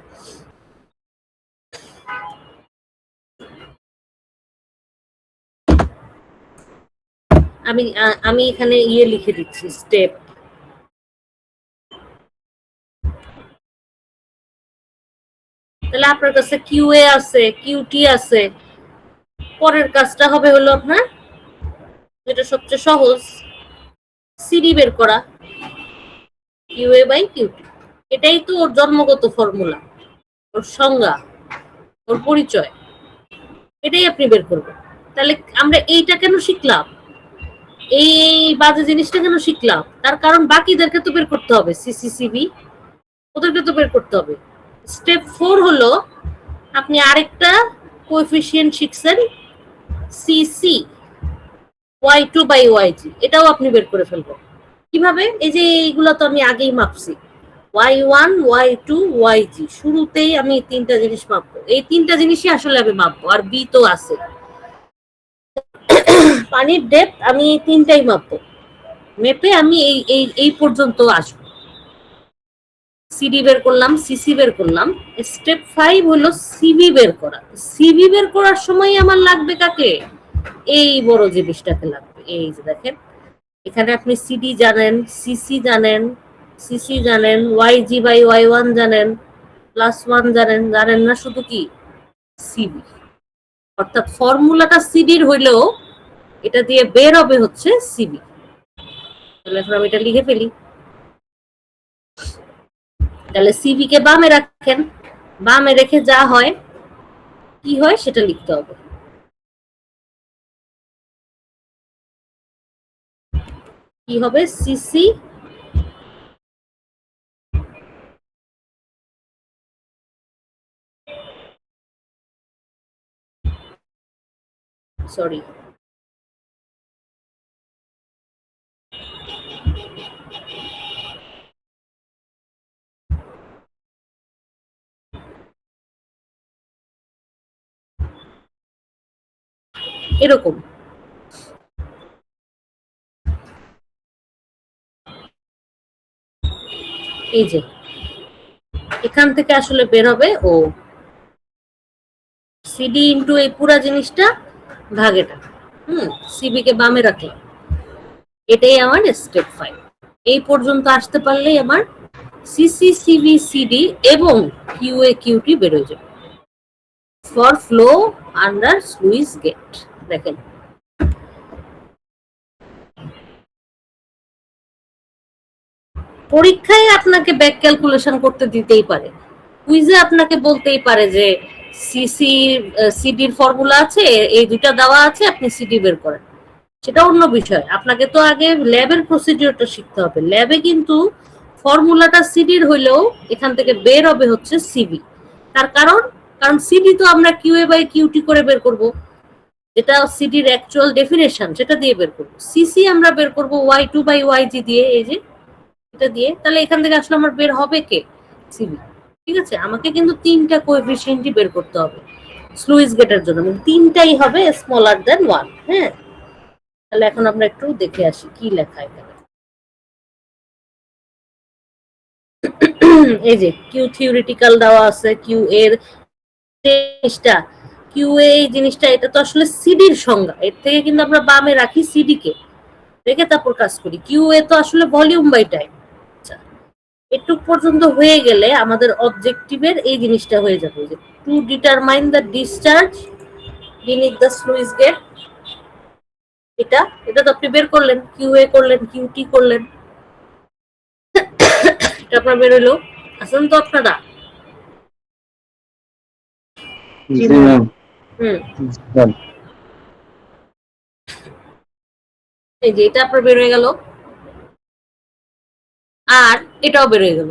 আমি এখানে লিখে দিচ্ছি স্টেপ। তাহলে আপনার কাছে কিউএ আছে, কিউটি আছে, পরের কাজটা হবে হলো আপনার যেটা সবচেয়ে সহজ, সিডি বের করা, কিউএ বাই কিউটি। এটাই তো ওর জন্মগত ফর্মুলা, ওর সংজ্ঞা, ওর পরিচয়, এটাই আপনি বের করবেন। তাহলে আমরা এইটা কেন শিখলাম, এই বাজে জিনিসটা কেন শিখলাম? তার কারণ বাকিদেরকে তো বের করতে হবে, সিসিসিবি ওদেরকে তো বের করতে হবে। স্টেপ 4 হলো আপনি আরেকটা কোএফিসিয়েন্ট শিখছেন, সিসি, y2 বাই yg, এটাও আপনি বের করে ফেলবেন। কিভাবে? এই যে এইগুলো তো আমি আগেই মাপছি, y1 y2 yg শুরুতেই আমি তিনটা জিনিস মাপবো, এই তিনটা জিনিসই আসলে আমি মাপবো, আর বি তো আছে। পানির ডেপথ আমি এই তিনটাই মাপবো, মেপে আমি এই এই এই পর্যন্ত আসবো। সিডি বের করলাম, সিসি বের করলাম। স্টেপ 5 হলো সিবি বের করা। সিবি বের করার সময় আমার লাগবে কাকে? এই বড় জিনিসটাকে লাগবে। এই যে দেখেন, এখানে আপনি সিডি জানেন, সিসি জানেন, সিসি জানেন, ওয়াইজি বাই ওয়াই1 জানেন, +1 জানেন, জানেন না শুধু কি সিবি। অর্থাৎ ফর্মুলাটা সিডির হইলেও এটা দিয়ে বের হবে হচ্ছে সিবি। তাহলে এখন আমি এটা লিখে ফেলি। তাহলে সিবি কে বামে রাখেন, বামে রেখে যা হয় কি হয় সেটা লিখতে হবে। কি হবে? সিসি সরি এরকম। এই যে এখান থেকে আসলে বের হবে ও সিডি ইন্টু এই পুরা জিনিসটা ভাগ এটা। সিবি কে বামে রাখলাম, এটাই আমার স্টেপ 5। এই পর্যন্ত আসতে পারলেই আমার সিসি সিবি সিডি এবং কিউএ কিউটি বের হয়ে যাবে for flow under sluice gate. দেখেন পরীক্ষায় আপনাকে ব্যাক ক্যালকুলেশন করতে দিতেই পারে, কুইজে আপনাকে বলতেই পারে যে সিসি সিডির ফর্মুলা আছে, এই দুইটা দেওয়া আছে, আপনি সিডি বের করেন। সেটা অন্য বিষয়, আপনাকে তো আগে ল্যাবের প্রসিডিওরটা শিখতে হবে। ল্যাবে কিন্তু ফর্মুলাটা সিডির হইলেও এখান থেকে বের হবে হচ্ছে সিবি। তার কারণ সিডি তো আমরা কিউএ বাই কিউটি করে বের করব, যেটা সিডির অ্যাকচুয়াল ডেফিনেশন, সেটা দিয়ে বের করব। সিসি আমরা বের করব y2 বাই yg দিয়ে, এই যে এটা দিয়ে। তাহলে এখান থেকে আসলে আমার বের হবে কে? সিবি। ঠিক আছে, আমাকে কিন্তু তিনটা কোএফিসিয়েন্টই বের করতে হবে স্লুইস গেটের জন্য, মানে তিনটাই হবে স্মলার দ্যান 1। হ্যাঁ, তাহলে এখন আমরা একটু দেখে আসি কি লেখা এখানে। এই যে কিউ থিওরিটিক্যাল দেওয়া আছে, কিউ এর জিনিসটা, কিউ এই জিনিসটা, এটা তো আসলে সিডির সংজ্ঞা। এর থেকে কিন্তু আমরা বামে রাখি সিডি কে, রেখে তারপর কাজ করি। কিউ এ তো আসলে ভলিউম বাই টাইম। আচ্ছা, এটুক পর্যন্ত হয়ে গেলে আমাদের অবজেক্টিভের এই জিনিসটা হয়ে যাবে, যে to determine the discharge beneath the sluice gate. এটা এটা তো আপনি বের করলেন, কিউ এ করলেন, কিউটি করলেন, এটা আপনার বের হলো। আসেন তো আপনারা। জি ম্যাম। হুম, ম্যাম এই যে এটা আপনার বের হয়ে গেল, আর এটাও বের হয়ে গেল,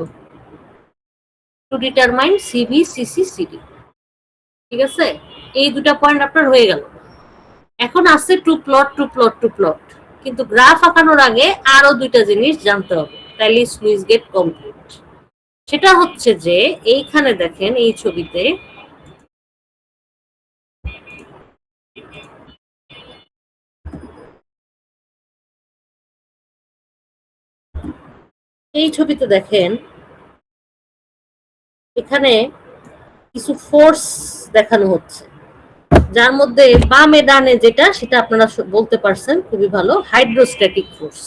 to determine CB CC CD. ঠিক আছে, এই দুটা পয়েন্ট আপনার হয়ে গেল। এখন আছে to plot to plot to plot, কিন্তু গ্রাফ আঁকানোর আগে আরো দুইটা জিনিস জানতে হবে, তাইলে স্লুইস গেট কমপ্লিট। সেটা হচ্ছে যে এইখানে দেখেন, এই ছবিতে দেখেন, এখানে কিছু ফোর্স দেখানো হচ্ছে, যার মধ্যে বামে ডানে যেটা, সেটা আপনারা বলতে পারছেন খুবই ভালো, হাইড্রোস্ট্যাটিক ফোর্স।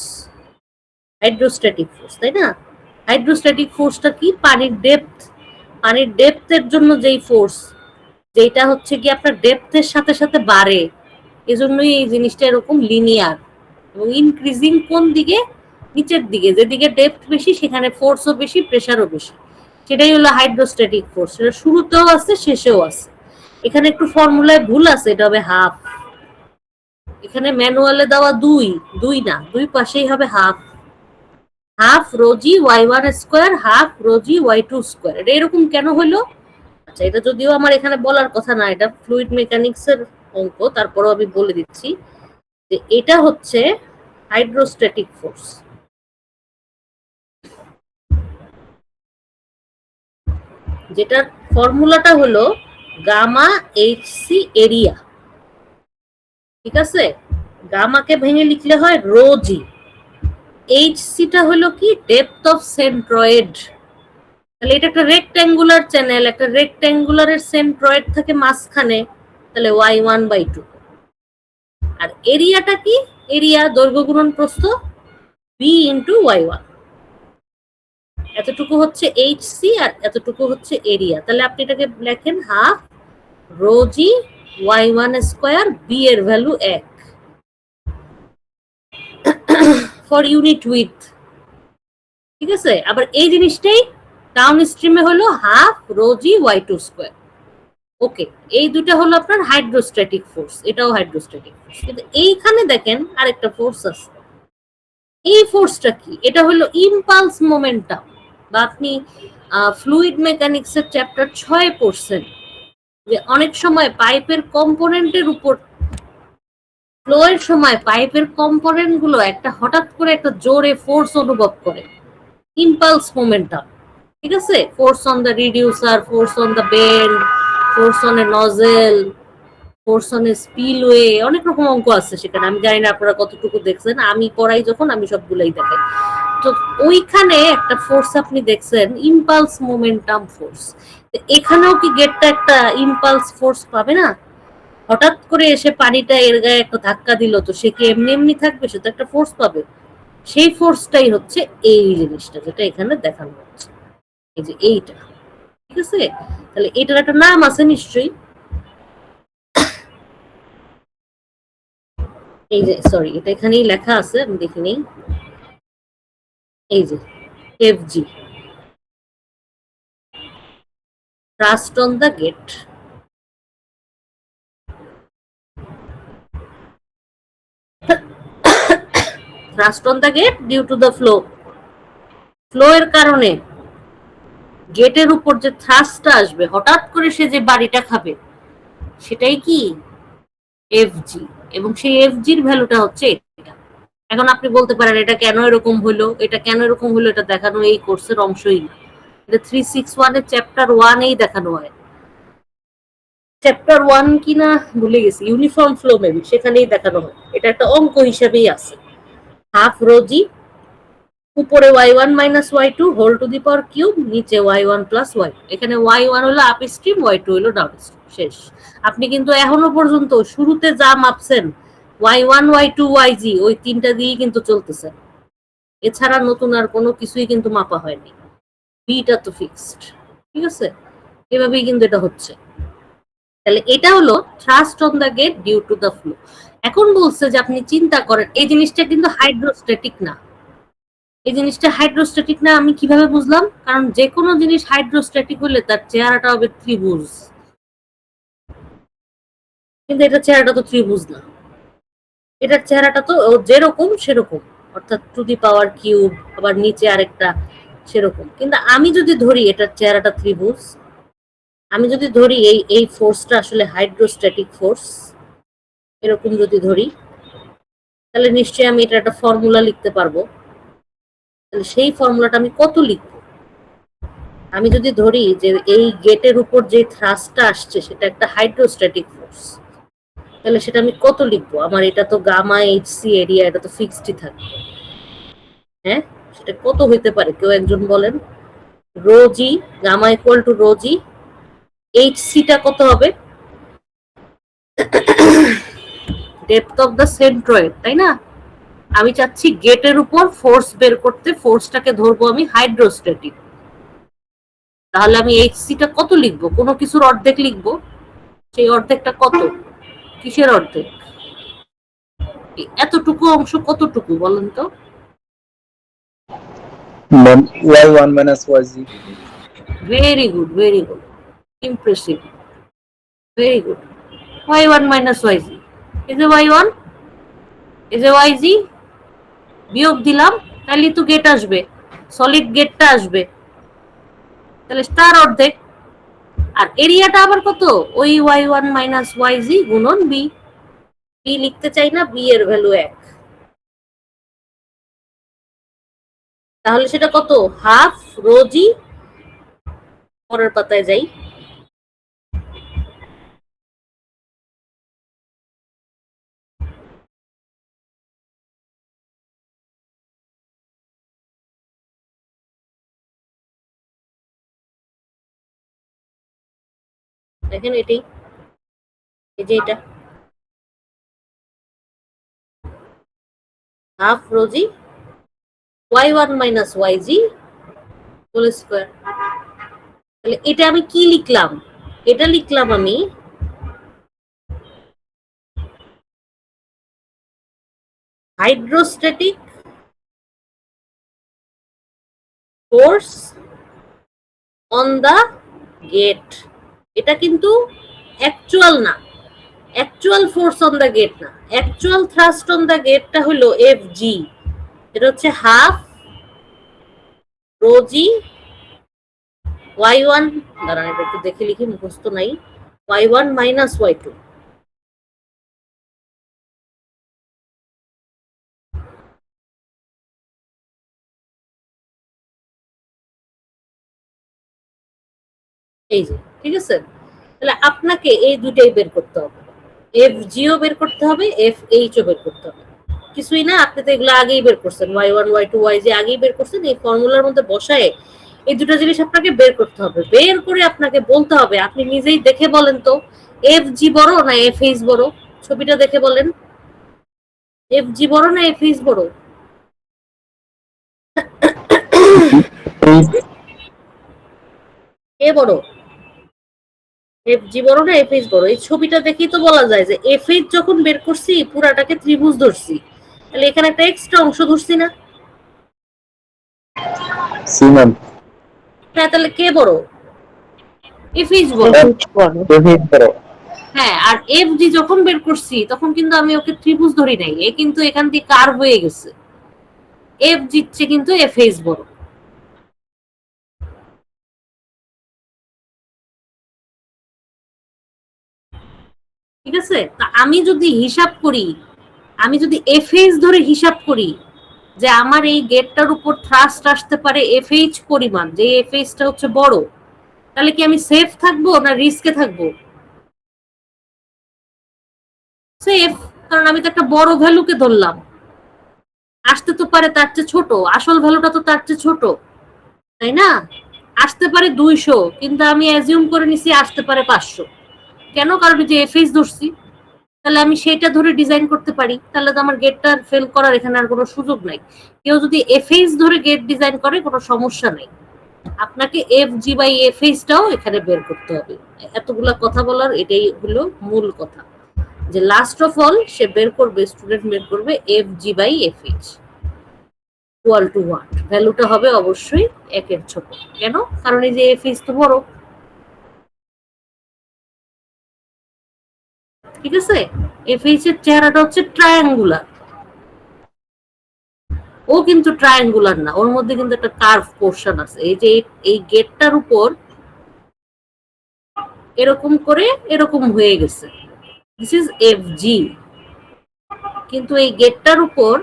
হাইড্রোস্ট্যাটিক ফোর্স, তাই না? হাইড্রোস্ট্যাটিক ফোর্সটা কি? পানির ডেপথ। পানির ডেপথের জন্য যেই ফোর্স, যেটা হচ্ছে কি আপনার ডেপথের সাথে সাথে বাড়ে, এজন্যই এই জিনিসটা এরকম লিনিয়ার এবং ইনক্রিজিং। কোন দিকে? নিচের দিকে। যেদিকে ডেপথ বেশি সেখানে ফোর্সও বেশি, প্রেসারও বেশি। সেটাই হলো হাইড্রোস্ট্যাটিক ফোর্স। সেটা শুরুতেও আছে, শেষেও আছে। এখানে একটু ফর্মুলায় ভুল আছে, এটা হবে হাফ। এখানে ম্যানুয়ালে দেওয়া দুই, দুই না, দুই পাশেই হবে হাফ। হাফ রোজি y1 স্কোয়ার, হাফ রোজি y2 স্কোয়ার। এটা এরকম কেন হলো? আচ্ছা, এটা যদিও আমার এখানে বলার কথা না, এটা ফ্লুইড মেকানিক্স এর অঙ্ক, তারপরেও আমি বলে দিচ্ছি যে এটা হচ্ছে হাইড্রোস্ট্যাটিক ফোর্স। যেটার ফর্মুলাটা হলো গামা এইচসি এরিয়া, ঠিক আছে? গামাকে ভেঙে লিখলে হয় রো জি, এইচসিটা হলো কি ডেপথ অফ সেন্ট্রয়েড। তাহলে এটা একটা রেক্ট্যাঙ্গুলার চ্যানেল, একটা রেক্ট্যাঙ্গুলারের সেন্ট্রয়েড থাকে মাঝখানে, তাহলে y1/2। আর এরিয়াটা কি? এরিয়া দৈর্ঘ্য গুণন প্রস্থ b ইন্টু y1। এতটুকু হচ্ছে এইচসি আর এতটুকু হচ্ছে এরিয়া। তাহলে আপনি এটাকে লেখেন half rho g y1 square, B এর ভ্যালু 1 ফর ইউনিট উইথ, ঠিক আছে? আবার এই জিনিসটাই ডাউন স্ট্রিমে হলো হাফ রো জি y2 স্কয়ার। ওকে, এই দুটো হলো আপনার হাইড্রোস্ট্যাটিক ফোর্স, এটাও হাইড্রোস্ট্যাটিক ফোর্স। কিন্তু এইখানে দেখেন আরেকটা ফোর্স আছে। এই ফোর্সটা কি? এটা হলো ইম্পালস মোমেন্টাম, বা আপনি ফ্লুইড মেকানিক্সের চ্যাপ্টার 6 পড়ছেন যে অনেক সময় পাইপের কম্পোনেন্টের উপর ফ্লো এর সময় পাইপের কম্পোনেন্ট গুলো একটা হঠাৎ করে একটা জোরে ফোর্স অনুভব করে, ইম্পালস মোমেন্টাম, ঠিক আছে? Force on the reducer, force on the bend, force on a nozzle, force on a spillway, অনেক রকম অঙ্ক আছে সেখানে। আমি জানি না আপনারা কতটুকু দেখছেন, আমি পড়াই যখন আমি সবগুলাই দেখাই। তো ওইখানে একটা ফোর্স আপনি দেখছেন ইম্পালস মোমেন্টাম ফোর্স। এখানেও কি গেটটা একটা ইম্পালস ফোর্স পাবে না? হঠাৎ করে এসে পানিটা এর গায়ে একটা ধাক্কা দিল, তো সে কি এমনি এমনি থাকবে? সে তো একটা ফোর্স পাবে। সেই ফোর্সটাই হচ্ছে এই জিনিসটা যেটা এখানে দেখানো হচ্ছে, এই যে এইটা, ঠিক আছে? তাহলে এটার একটা নাম আছে নিশ্চয়ই, এই যে সরি এটা এখানেই লেখা আছে, আমি দেখি নেই, এই যে FG, thrust on the gate. Thrust on the gate due to the flow, flow এর কারণে গেটের উপর যে থ্রাস্টটা আসবে, হঠাৎ করে সে যে বাড়িটা খাবে, সেটাই কি এফজি। এবং সেই এফজির ভ্যালুটা হচ্ছে এটা। এখন আপনি বলতে পারেন এটা কেন এরকম হলো, এটা কেন এরকম হলো, এটা দেখানো এই কোর্সের অংশই না। এটা 361 এর চ্যাপ্টার 1 এই দেখানো হয়। চ্যাপ্টার 1 কিনা ভুলে গেছি, ইউনিফর্ম ফ্লো মেবি, সেখানেই দেখানো হয়। এটা একটা অঙ্ক হিসেবেই আছে। হাফ রোজি, উপরে y1 minus y2 whole to the power cube, নিচে y1 প্লাস y। এখানে y1 হলো আপ স্ট্রিম, y2 হলো ডাউন স্ট্রিম। শেষ। আপনি কিন্তু এখনো পর্যন্ত শুরুতে যা মাপছেন y1 y2 yg, ওই তিনটা দিয়েই কিন্তু চলতেছে, এছাড়া নতুন আর কোনো কিছুই কিন্তু মাপা হয়নি। বিটা তো ফিক্সড, ঠিক আছে? এভাবেই কিন্তু এটা হচ্ছে। তাহলে এটা হলো thrust on the gate due to the flow. এখন বলছে যে আপনি চিন্তা করেন এই জিনিসটা কিন্তু হাইড্রোস্ট্যাটিক না। এই জিনিসটা হাইড্রোস্ট্যাটিক না আমি কিভাবে বুঝলাম? কারণ যে কোনো জিনিস হাইড্রোস্ট্যাটিক হলে তার চেহারাটা হবে ত্রিভুজ, কিন্তু এটা চেহারাটা তো ত্রিভুজ না। এটার চেহারাটা তো যেরকম সেরকম, অর্থাৎ টু দি পাওয়ার কিউব, আবার নিচে আরেকটা সেরকম। কিন্তু আমি যদি ধরি এটার চেহারাটা ত্রিভুজ, আমি যদি ধরি এই এই ফোর্সটা আসলে হাইড্রোস্ট্যাটিক ফোর্স, এরকম যদি ধরি, তাহলে নিশ্চয়ই আমি এটা একটা ফর্মুলা লিখতে পারবো। তাহলে সেই ফর্মুলাটা আমি কত লিখবো? আমি যদি ধরি যে এই গেটের উপর যে থ্রাস্টটা আসছে সেটা একটা হাইড্রোস্ট্যাটিক ফোর্স, তাহলে সেটা আমি কত লিখবো? আমার এটা তো গামা এইচসি এরিয়া, এটা তো ফিক্সডই থাকবে। হ্যাঁ, সেটা কত হইতে পারে কেউ একজন বলেন? Rho G, gamma equal to rho G, এইচসিটা কত হবে? ডেপথ অফ দ্য সেন্ট্রয়েড, তাই না? আমি চাচ্ছি গেটের উপর ফোর্স বের করতে, ফোর্সটাকে ধরবো আমি হাইড্রোস্ট্যাটিক। তাহলে আমি এইচসিটা কত লিখবো? কোনো কিছুর অর্ধেক লিখবো। সেই অর্ধেকটা কত? কিসের অর্ধেক? এতটুকু অংশ কতটুকু বলেন তো? y1 minus yg. Very good, very good, impressive, very good. y1 minus yg, এই যে y1, এই যে yg, বিয়োগ দিলাম, তাহলে তো গেট আসবে, সলিড গেটটা আসবে, তাহলে তার অর্ধেক। আর এরিয়াটা আবার কত? ওই y1 মাইনাস yg গুণন b। বি লিখতে চাই না, বি এর ভ্যালু 1। তাহলে সেটা কত? হাফ রোজি পরের পাতায় যাই। দেখেন এটাই, এই যে এটা half rho g y1 minus yg whole square. তাহলে এটা আমি কি লিখলাম? এটা লিখলাম আমি hydrostatic force on the gate. এটা কিন্তু অ্যাকচুয়াল না, actual force on the gate না, অ্যাকচুয়াল থ্রাস্ট অন দা গেটটা হলো এফ জি। এটা হচ্ছে হাফ রো জি y1, দাঁড়ান এটা একটু দেখে লিখি, মুখস্থ নাই, y1 মাইনাস y2। এই যে ঠিক আছে, তাহলে আপনাকে এই দুটাই বের করতে হবে, এফ জিও বের করতে হবে, এফ এইচও বের করতে হবে। কিছুই না, আপনি তো এগুলো আগেই বের করছেন, y1 y2 yj আগেই বের করছেন। এই ফর্মুলার মধ্যে বসায় এই দুটো জিনিস আপনাকে বের করতে হবে। বের করে আপনাকে বলতে হবে, আপনি নিজেই দেখে বলেন তো এফ জি বড় না এফ এইচ বড়? ছবিটা দেখে বলেন, এফ জি বড় না এফ এইচ বড়? কে বড়? এফ জি বড় না এফ এইচ বড়? এই ছবিটা দেখেই তো বলা যায় যে এফ এইচ যখন বের করছি পুরাটাকে ত্রিভুজ ধরছি, তাহলে এখানে একটা এক্সট্রা অংশ ধরছি না? C ma'am. হ্যাঁ, তাহলে কে বড়? এফ এইচ বড়। F bro. হ্যাঁ, আর এফ জি যখন বের করছি তখন কিন্তু আমি ওকে ত্রিভুজ ধরি নাই, এ কিন্তু এখান দিয়ে কার্ভ হয়ে গেছে। এফ জিতছে কিন্তু এফ এইচ বড়। ঠিক আছে, তা আমি যদি হিসাব করি, আমি যদি এফ এইচ ধরে হিসাব করি যে আমার এই গেটটার উপর থ্রাস্ট আসতে পারে এফ এইচ পরিমাণ, যে এফ এইচটা হচ্ছে বড়, তাহলে কি আমি সেফ থাকবো না রিস্কে থাকবো? সেফ, কারণ আমি তো একটা বড় ভ্যালুকে ধরলাম। আসতে তো পারে তার চেয়ে ছোট, আসল ভ্যালুটা তো তার চেয়ে ছোট, তাই না? আসতে পারে 200, কিন্তু আমি অ্যাজিউম করে নিছি আসতে পারে 500। কেন? কারণ যে এফ এইচ ধরছি, তাহলে আমি সেটা ধরে ডিজাইন করতে পারি, তাহলে তো আমার গেটটা ফেল করার এখানে আর কোনো সুযোগ নাই। কেউ যদি এফ এইচ ধরে গেট ডিজাইন করে কোনো সমস্যা নেই, আপনাকে এফ জি বাই এফ এইচটাও এখানে বের করতে হবে। এতগুলা কথা বলার এটাই হলো মূল কথা, যে লাস্ট অফ অল সে বের করবে, স্টুডেন্ট বের করবে F G by F H equal to what? ভ্যালুটা হবে অবশ্যই একের ছোট। কেন? কারণ এই যে এফ এইচ তো বড়। ঠিক আছে, এফ এইচ এর চেহারাটা হচ্ছে ট্রায়াঙ্গুলার, ও কিন্তু ট্রায়াঙ্গুলার না, ওর মধ্যে কিন্তু একটা কার্ভ পোর্শন আছে। এই যে এই গেটটার উপর এরকম করে এরকম হয়ে গেছে, দিস ইজ এফ জি। কিন্তু এই গেটটার উপর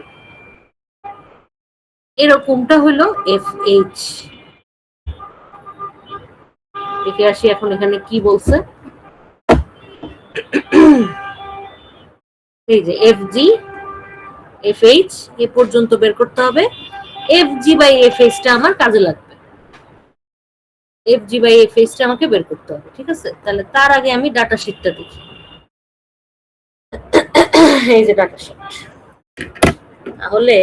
এরকমটা হলো এফ এইচ। দেখে আসি এখন এখানে কি বলছে। এই যে F G F H A পর্যন্ত বের করতে হবে, এফ জি বাই এফ এইচটা আমার কাজে লাগবে, এফ জি বাই এফ এইচটা আমাকে বের করতে হবে। ঠিক আছে, তাহলে তার আগে আমি ডাটা শিটটা দেখি। এই যে ডাটা শিট, তাহলে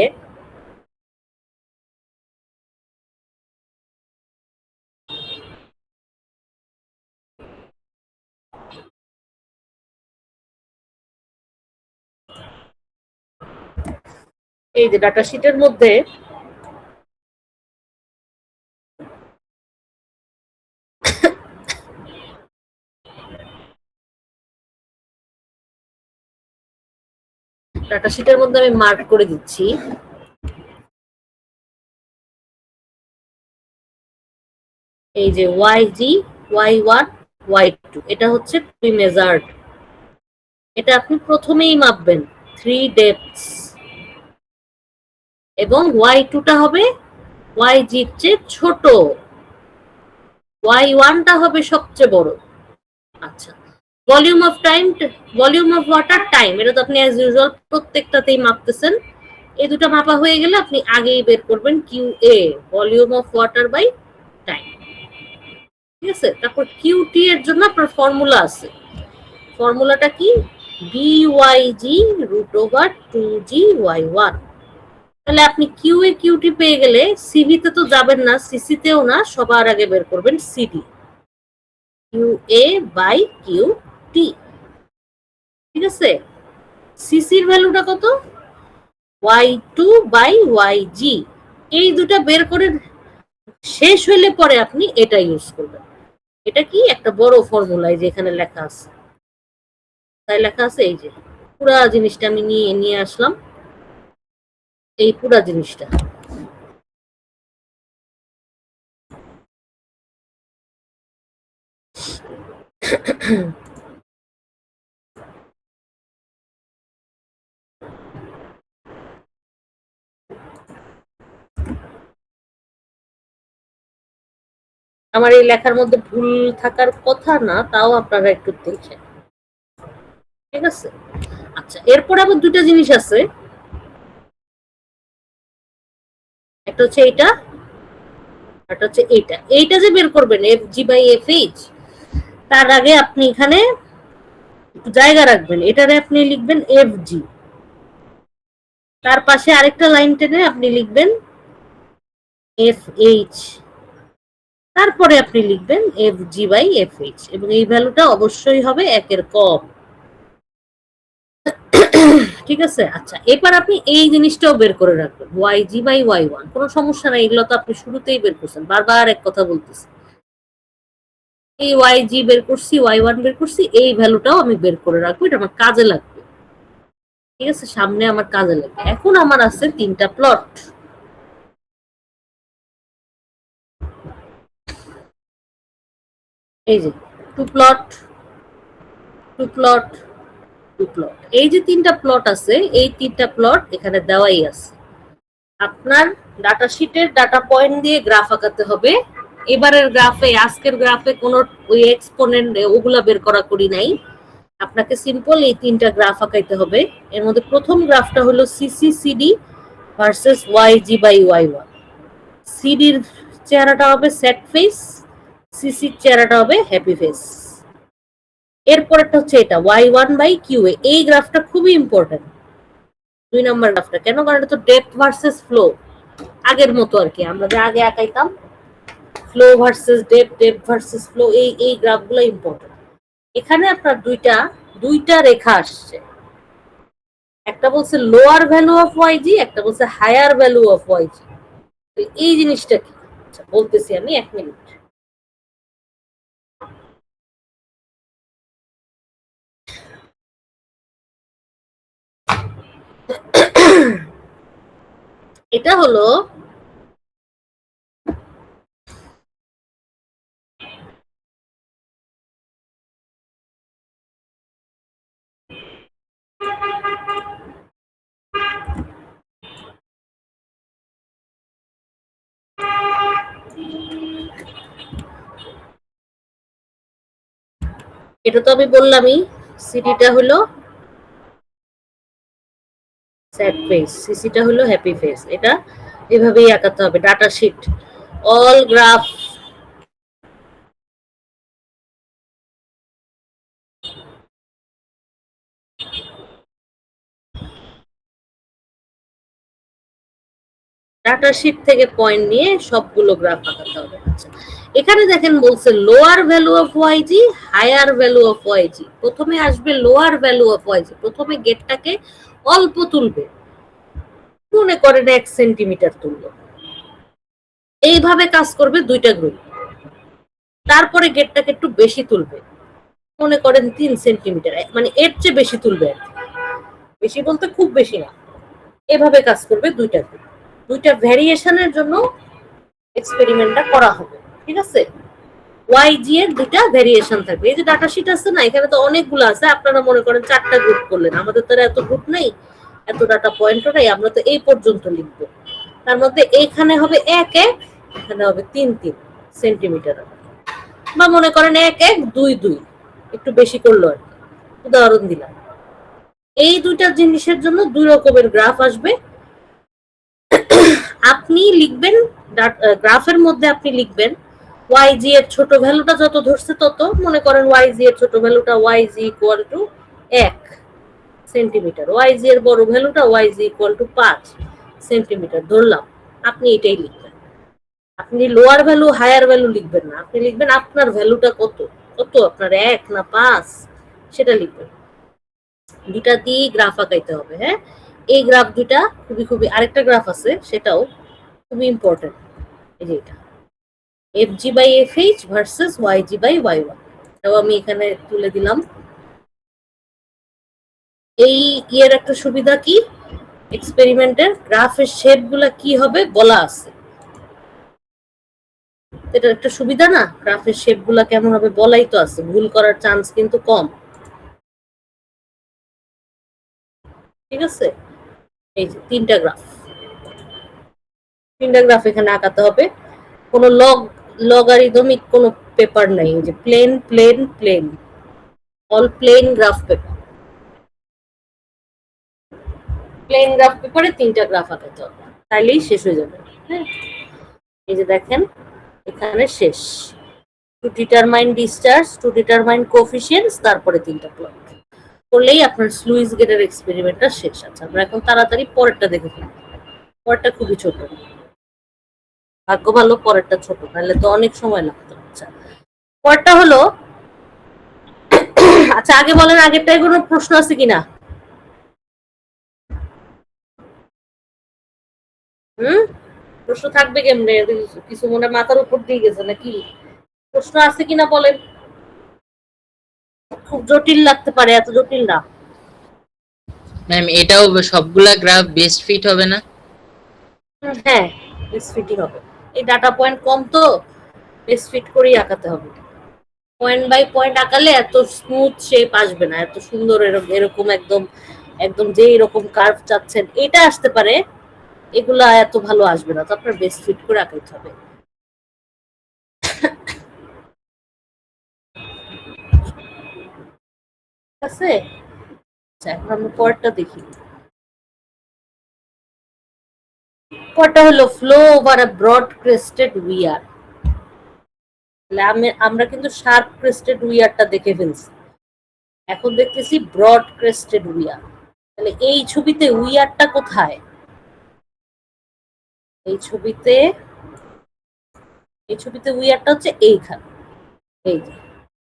এই যে ডাটা শিটের মধ্যে ডাটা শিটের মধ্যে আমি মার্ক করে দিচ্ছি এই যে yg y1 y2 এটা হচ্ছে প্রি মেজার্ড, এটা আপনি প্রথমেই মাপবেন 3 ডেপথস, এবং y2টা হবে yg এর চেয়ে ছোট। y1টা হবে সবচেয়ে বড়। আচ্ছা, volume of time, volume of water, time, এটা তো আপনি অ্যাজ ইউজুয়াল প্রত্যেকটাতেই মাপতেছেন। এই দুটো মাপা হয়ে গেলে আপনি আগেই বের করবেন Q A, volume of water by time. ঠিক আছে, তারপর কিউটি এর জন্য আপনার ফর্মুলা আছে। ফর্মুলাটা কি? বিওয়াইজি রুট ওভার 2জি y1। তাহলে আপনি কিউ এ কিউটি পেয়ে গেলে সিভি তে তো যাবেন না, সিসি তেও না, সবার আগে বের করবেন CD, Q A by Q T. ঠিক আছে, সিসির ভ্যালুটা কত? y2 by yg। এই দুটা বের করে শেষ হইলে পরে আপনি এটা ইউজ করবেন। এটা কি একটা বড় ফর্মুলা, এই যে এখানে লেখা আছে, তাই লেখা আছে। এই যে পুরা জিনিসটা আমি নিয়ে নিয়ে আসলাম, এই পুরা জিনিসটা। আমার এই লেখার মধ্যে ভুল থাকার কথা না, তাও আপনারা একটু দেখেন। ঠিক আছে, আচ্ছা, এরপর আবার দুটা জিনিস আছে। একটা হচ্ছে এইটা, একটা হচ্ছে এইটা। এইটা যে বের করবেন F G by F H, তার আগে আপনি এখানে জায়গা রাখবেন, এটারে আপনি লিখবেন এফ জি, তার পাশে আরেকটা লাইন টেনে আপনি লিখবেন এফ এইচ, তারপরে আপনি লিখবেন F G by F H, এবং এই ভ্যালুটা অবশ্যই হবে 1-এর কম। ঠিক আছে, আচ্ছা, এবার আপনি এই জিনিসটাও বের করে রাখবেন, yg বাই y1। কোনো সমস্যা নাই, এগুলো তো আপনি শুরুতেই বের করছেন, বারবার এক কথা বলতেছি। এই yg বের করছি, y1 বের করছি, এই ভ্যালুটাও আমি বের করে রাখবো, এটা আমার কাজে লাগবে। ঠিক আছে, সামনে আমার কাজে লাগবে। এখন আমার আছে 3টা প্লট। এই যে 2 প্লট, 2 প্লট, 2 প্লট, এই যে 3টা প্লট আছে, এই 3টা প্লট এখানে দেওয়াই আছে। আপনার ডাটা শিটের ডাটা পয়েন্ট দিয়ে গ্রাফ আঁকাতে হবে। এবারের গ্রাফে, আজকের গ্রাফে কোনো ওই এক্সপোনেন্ট ওগুলা বের করা করি নাই, আপনাকে সিম্পল এই 3টা গ্রাফ আঁকাইতে হবে। এর মধ্যে প্রথম গ্রাফটা হলো সিসি সিডি ভার্সেস ওয়াইজি বাই ওয়াই1। সিডির চেহারাটা হবে স্যাড ফেস, সিসির চেহারাটা হবে হ্যাপি ফেস। এরপরেরটা হচ্ছে এটা y1 বাই কিউ এ। এই গ্রাফটা খুবই ইম্পর্টেন্ট, 2 নম্বর গ্রাফটা। কেন? কারণ এটা তো ডেপথ ভার্সেস ফ্লো, আগের মতো আর কি, আমরা যে আগে আঁকাইতাম flow versus depth, depth versus flow, এই গ্রাফগুলো ইম্পর্টেন্ট। এখানে আপনার দুইটা রেখা আসছে, একটা বলছে লোয়ার ভ্যালু অফ ওয়াইজি, একটা বলছে হায়ার ভ্যালু অফ ওয়াইজি। এই জিনিসটা কি? আচ্ছা, বলতেছি আমি, 1 মিনিট। এটা হলো এটা তো আমি বললামই, সিডিটা হলো স্যাড ফেস, সিসিটা হলো হ্যাপি ফেস। এটা এভাবেই আঁকাতে হবে data sheet, all graph. Data sheet থেকে পয়েন্ট নিয়ে সবগুলো গ্রাফ আঁকাতে হবে। আচ্ছা, এখানে দেখেন বলছে lower value of YG, higher value of YG. প্রথমে আসবে লোয়ার ভ্যালু অফ ওয়াইজি, প্রথমে গেটটাকে অল্প তুলবে, মনে করেন 1 সেন্টিমিটার তুললো। এইভাবে কাজ করবে দুইটা গ্রুপ। তারপরে গেটটাকে একটু বেশি তুলবে, মনে করেন 3 সেন্টিমিটার, মানে এর চেয়ে বেশি তুলবে আর কি। বেশি বলতে খুব বেশি না। এভাবে কাজ করবে দুইটা গ্রুপ। দুইটা ভ্যারিয়েশনের জন্য এক্সপেরিমেন্টটা করা হবে। ঠিক আছে, ওয়াইজি এর দুইটা ভ্যারিয়েশন থাকবে। এই যে ডাটা শিট আছে না, এখানে তো অনেকগুলো আছে। আপনারা মনে করেন 4টা গ্রুপ করলেন, আমাদের তো এত গ্রুপ নেই, এত ডাটা পয়েন্টও নাই, আমরা তো এই পর্যন্ত লিখবো। তার মধ্যে এইখানে হবে 1-1, এখানে হবে 3-3 সেন্টিমিটার। বা মনে করেন 1 1 2 2, একটু বেশি করলো আর কি, উদাহরণ দিলাম। এই দুইটা জিনিসের জন্য দুই রকমের গ্রাফ আসবে। আপনি লিখবেন গ্রাফের মধ্যে আপনি লিখবেন yg এর ছোট ভ্যালুটা যত ধরছে তত, মনে করেন yg এর ছোট ভ্যালুটা yg equal to 1 centimetre, yg এর বড় ভ্যালুটা yg ইকুয়াল টু 5 সেন্টিমিটার ধরলাম। আপনি এটাই লিখবেন। আপনি লোয়ার ভ্যালু হায়ার ভ্যালু লিখবেন না, আপনি লিখবেন আপনার ভ্যালুটা কত, কত আপনার 1 না 5 সেটা লিখবেন। দুটা দিয়ে গ্রাফ আঁকাইতে হবে। হ্যাঁ, এই গ্রাফ দুটা খুবই খুবই, আরেকটা গ্রাফ আছে সেটাও খুবই ইম্পর্টেন্ট, এই যে এটা fg by fh versus yg by y1, এটাও আমি এখানে তুলে দিলাম। এই ইয়ের একটা সুবিধা কি, এক্সপেরিমেন্টের গ্রাফের শেপ গুলা কি হবে বলা আছে, এটা একটা সুবিধা না, গ্রাফের শেপ গুলা কেমন হবে বলাই তো আছে, ভুল করার চান্স কিন্তু কম। ঠিক আছে, এই যে তিনটা গ্রাফ এখানে আঁকাতে হবে। কোনো লগারিদমিক কোনো পেপার নাই, যে plain plain plain, all plain graph paper, plain graph পেপারে তিনটা গ্রাফ আঁকাতে হবে, তাইলেই শেষ হয়ে যাবে। হ্যাঁ, এই যে দেখেন এখানে শেষ, to determine discharge, to determine coefficients, তারপরে তিনটা প্লট করলেই আপনার স্লুইস গেটের এক্সপেরিমেন্টটা শেষ। আচ্ছা, আমরা এখন তাড়াতাড়ি পরেরটা দেখে ফেলি। পরেরটা খুবই ছোট, ভাগ্য ভালো পরেরটা ছোট, তাহলে তো অনেক সময় লাগতো। আচ্ছা, পরেরটা হলো, আচ্ছা আগে বলেন আগেরটায় কোনো প্রশ্ন আছে কিনা? প্রশ্ন থাকবে কেমনে, কিছু মনে মাথার উপর দিয়ে গেছে নাকি? প্রশ্ন আছে কিনা বলেন, খুব জটিল লাগতে পারে, এত জটিল না। ম্যাম এটাও সবগুলা গ্রাফ বেস্ট ফিট হবে না? হ্যাঁ, বেস্ট ফিটই হবে, এই ডাটা পয়েন্ট কম তো বেস্ট ফিট করেই আঁকাতে হবে। পয়েন্ট বাই পয়েন্ট আঁকালে এত স্মুথ শেপ আসবে না, এত সুন্দর এরকম একদম একদম যে এরকম কার্ভ চাচ্ছেন এটা আসতে পারে, এগুলা এত ভালো আসবে না, তো আপনার বেস্ট ফিট করে আঁকাইতে হবে। ঠিক আছে, আচ্ছা এখন আমরা পরেরটা দেখি। পরেরটা হলো flow over a broad crested weir. আমরা কিন্তু শার্প ক্রেস্টেড উইয়ারটা দেখে ফেলছি, এখন দেখতেছি ব্রড ক্রেস্টেড উইয়ার। তাহলে এই ছবিতে উইয়ারটা কোথায়? এই ছবিতে উইয়ারটা হচ্ছে এইখানে, এই যে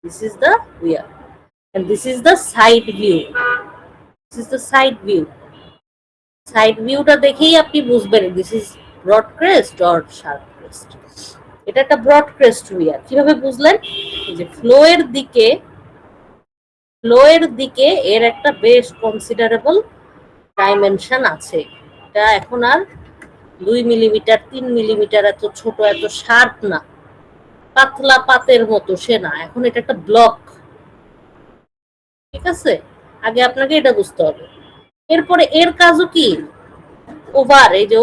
this is the weir and this is the side view, this is the side view. Side ভিউটা দেখেই আপনি বুঝবেন this is broad crest or sharp crest. এটা একটা ব্রড ক্রেস্ট উইয়ার। কিভাবে বুঝলেন? এই যে ফ্লো এর দিকে এর একটা বেশ কনসিডারেবল ডাইমেনশন আছে। এটা এখন আর 2 মিলিমিটার 3 মিলিমিটার এত ছোট এত শার্প না, পাতলা পাতের মতো সে না, এখন এটা একটা ব্লক। ঠিক আছে, আগে আপনাকে এটা বুঝতে হবে। এরপরে এর কাজও কি, এই যে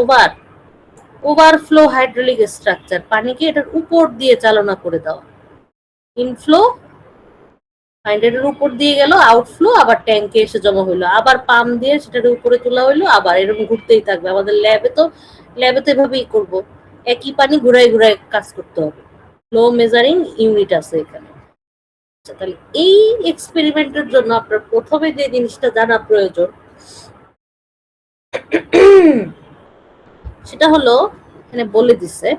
ওভারফ্লো হাইড্রোলিক স্ট্রাকচার, পানিকে এটার উপর দিয়ে চালনা করে দেওয়া। ইনফ্লো এটার উপর দিয়ে গেল, আউটফ্লো আবার ট্যাঙ্কে এসে জমা হইলো, আবার পাম্প দিয়ে সেটার উপরে তোলা হইলো, আবার এরকম ঘুরতেই থাকবে। আমাদের ল্যাবে তো এভাবেই করবো, একই পানি ঘুরাই ঘুরাই কাজ করতে হবে। ফ্লো মেজারিং ইউনিট আছে এখানে। আচ্ছা, তাহলে এই এক্সপেরিমেন্টের জন্য আপনার প্রথমে যে জিনিসটা জানা প্রয়োজন সেটা হলো, এখানে বলে দিছে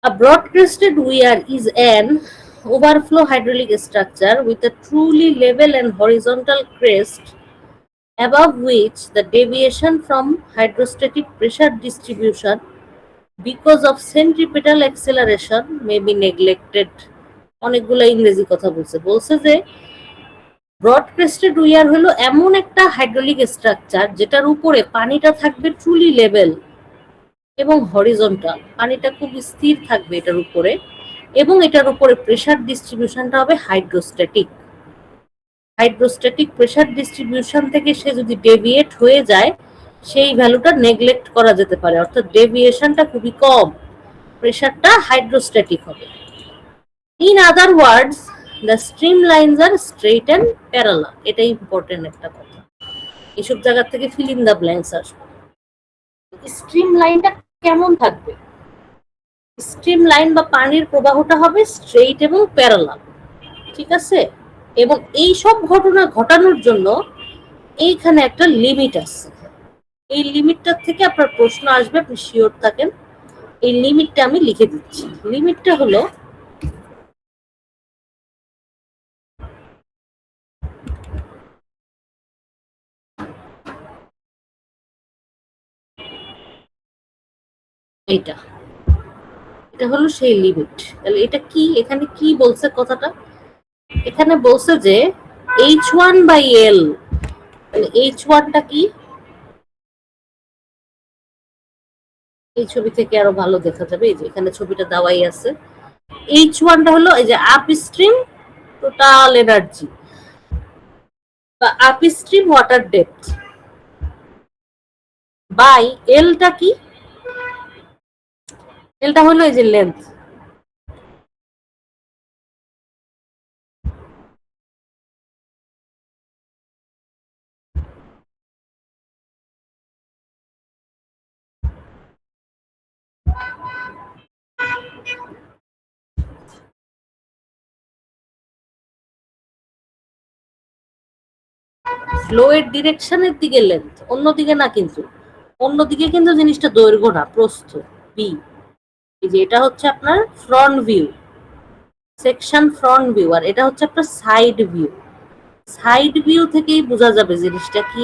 a broad crested weir is an overflow hydraulic structure with a truly level and horizontal crest above which the deviation from hydrostatic pressure distribution because of centripetal acceleration may be neglected. অনেকগুলো ইংরেজি কথা বলছে যে broad crested wear হলো এমন একটা hydraulic structure যেটার উপরে পানিটা থাকবে ট্রুলি লেভেল এবং হরিজন্টাল, পানিটা খুব স্থির থাকবে এটার উপরে, এবং এটার উপরে প্রেসার ডিস্ট্রিবিউশনটা হবে হাইড্রোস্ট্যাটিক প্রেসার ডিস্ট্রিবিউশন থেকে সে যদি ডেভিয়েট হয়ে যায় সেই ভ্যালুটা নেগলেক্ট করা যেতে পারে, অর্থাৎ ডেভিয়েশনটা খুবই কম, প্রেসারটা হাইড্রোস্ট্যাটিক হবে। In other words the stream lines R straight and parallel. এটাই ইম্পর্টেন্ট একটা কথা, এসব জায়গা থেকে ফিল ইন দ্য ব্ল্যাঙ্কস আসবে। স্ট্রিম লাইনটা কেমন থাকবে? স্ট্রিম লাইন বা পানির প্রবাহটা হবে স্ট্রেইট এবং প্যারালাল, ঠিক আছে? এবং এই সব ঘটনা ঘটানোর জন্য এইখানে একটা লিমিট আছে। এই লিমিটটার থেকে আপনার প্রশ্ন আসবে, আপনি শিওর থাকেন। এই লিমিটটা আমি লিখে দিচ্ছি। লিমিটটা হলো এইটা, এটা হলো সেই লিমিট। তাহলে এটা কি, এখানে কি বলছে কথাটা? এখানে বলছে যে H1/L, তাহলে H1টা কি? এই ছবি থেকে আরো ভালো দেখা যাবে, এই যে এখানে ছবিটা দেওয়াই আছে। H1টা হলো এই যে আপস্ট্রিম টোটাল এনার্জি বা আপস্ট্রিম ওয়াটার ডেপথ, বাই এলটা কি? এলটা হলো এই যে লেন্থ। ফ্লো এর ডিরেকশনের দিকে লেন্থ, অন্যদিকে না কিন্তু। অন্যদিকে কিন্তু জিনিসটা দৈর্ঘ্য না, প্রস্থ। বি, এই যে এটা হচ্ছে আপনার front view, section front view, আর এটা হচ্ছে আপনার সাইড ভিউ। সাইড ভিউ থেকেই বোঝা যাবে জিনিসটা কি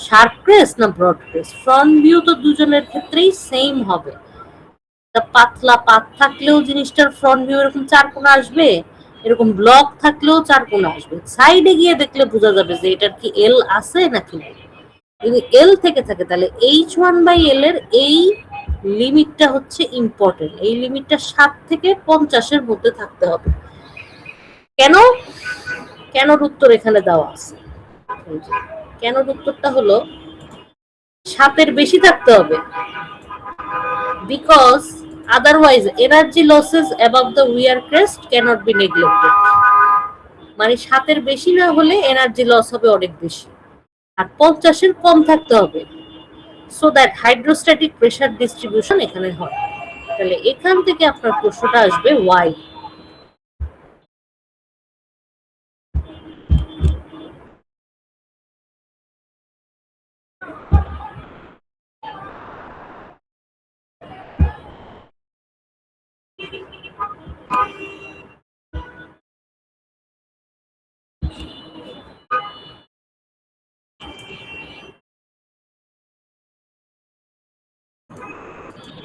শার্প ক্রেস্ট না ব্রড ক্রেস্ট। ফ্রন্ট ভিউ তো দুজনের ক্ষেত্রেই সেম হবে। পাতলা পাত থাকলেও জিনিসটার ফ্রন্ট ভিউ এরকম চার কোণা আসবে, এরকম ব্লক থাকলেও চার কোণা আসবে। সাইডে গিয়ে দেখলে বোঝা যাবে যে এটার কি এল আছে নাকি নাই। যদি এল থেকে থাকে তাহলে H1/L এর এই লিমিটটা হচ্ছে ইম্পর্টেন্ট। এই লিমিটটা 7 থেকে 50-এর মধ্যে থাকতে হবে। কেন? কেনর উত্তর এখানে দেওয়া আছে। কেনর উত্তরটা হলো 7-এর বেশি থাকতে হবে, because otherwise energy losses above the wear crest cannot be neglected। মানে 7-এর বেশি না হলে এনার্জি লস হবে অনেক বেশি, আর 50-এর কম থাকতে হবে, so that hydrostatic pressure distribution এখানে হয়। তাহলে এখান থেকে আপনার প্রশ্নটা আসবে ওয়াই।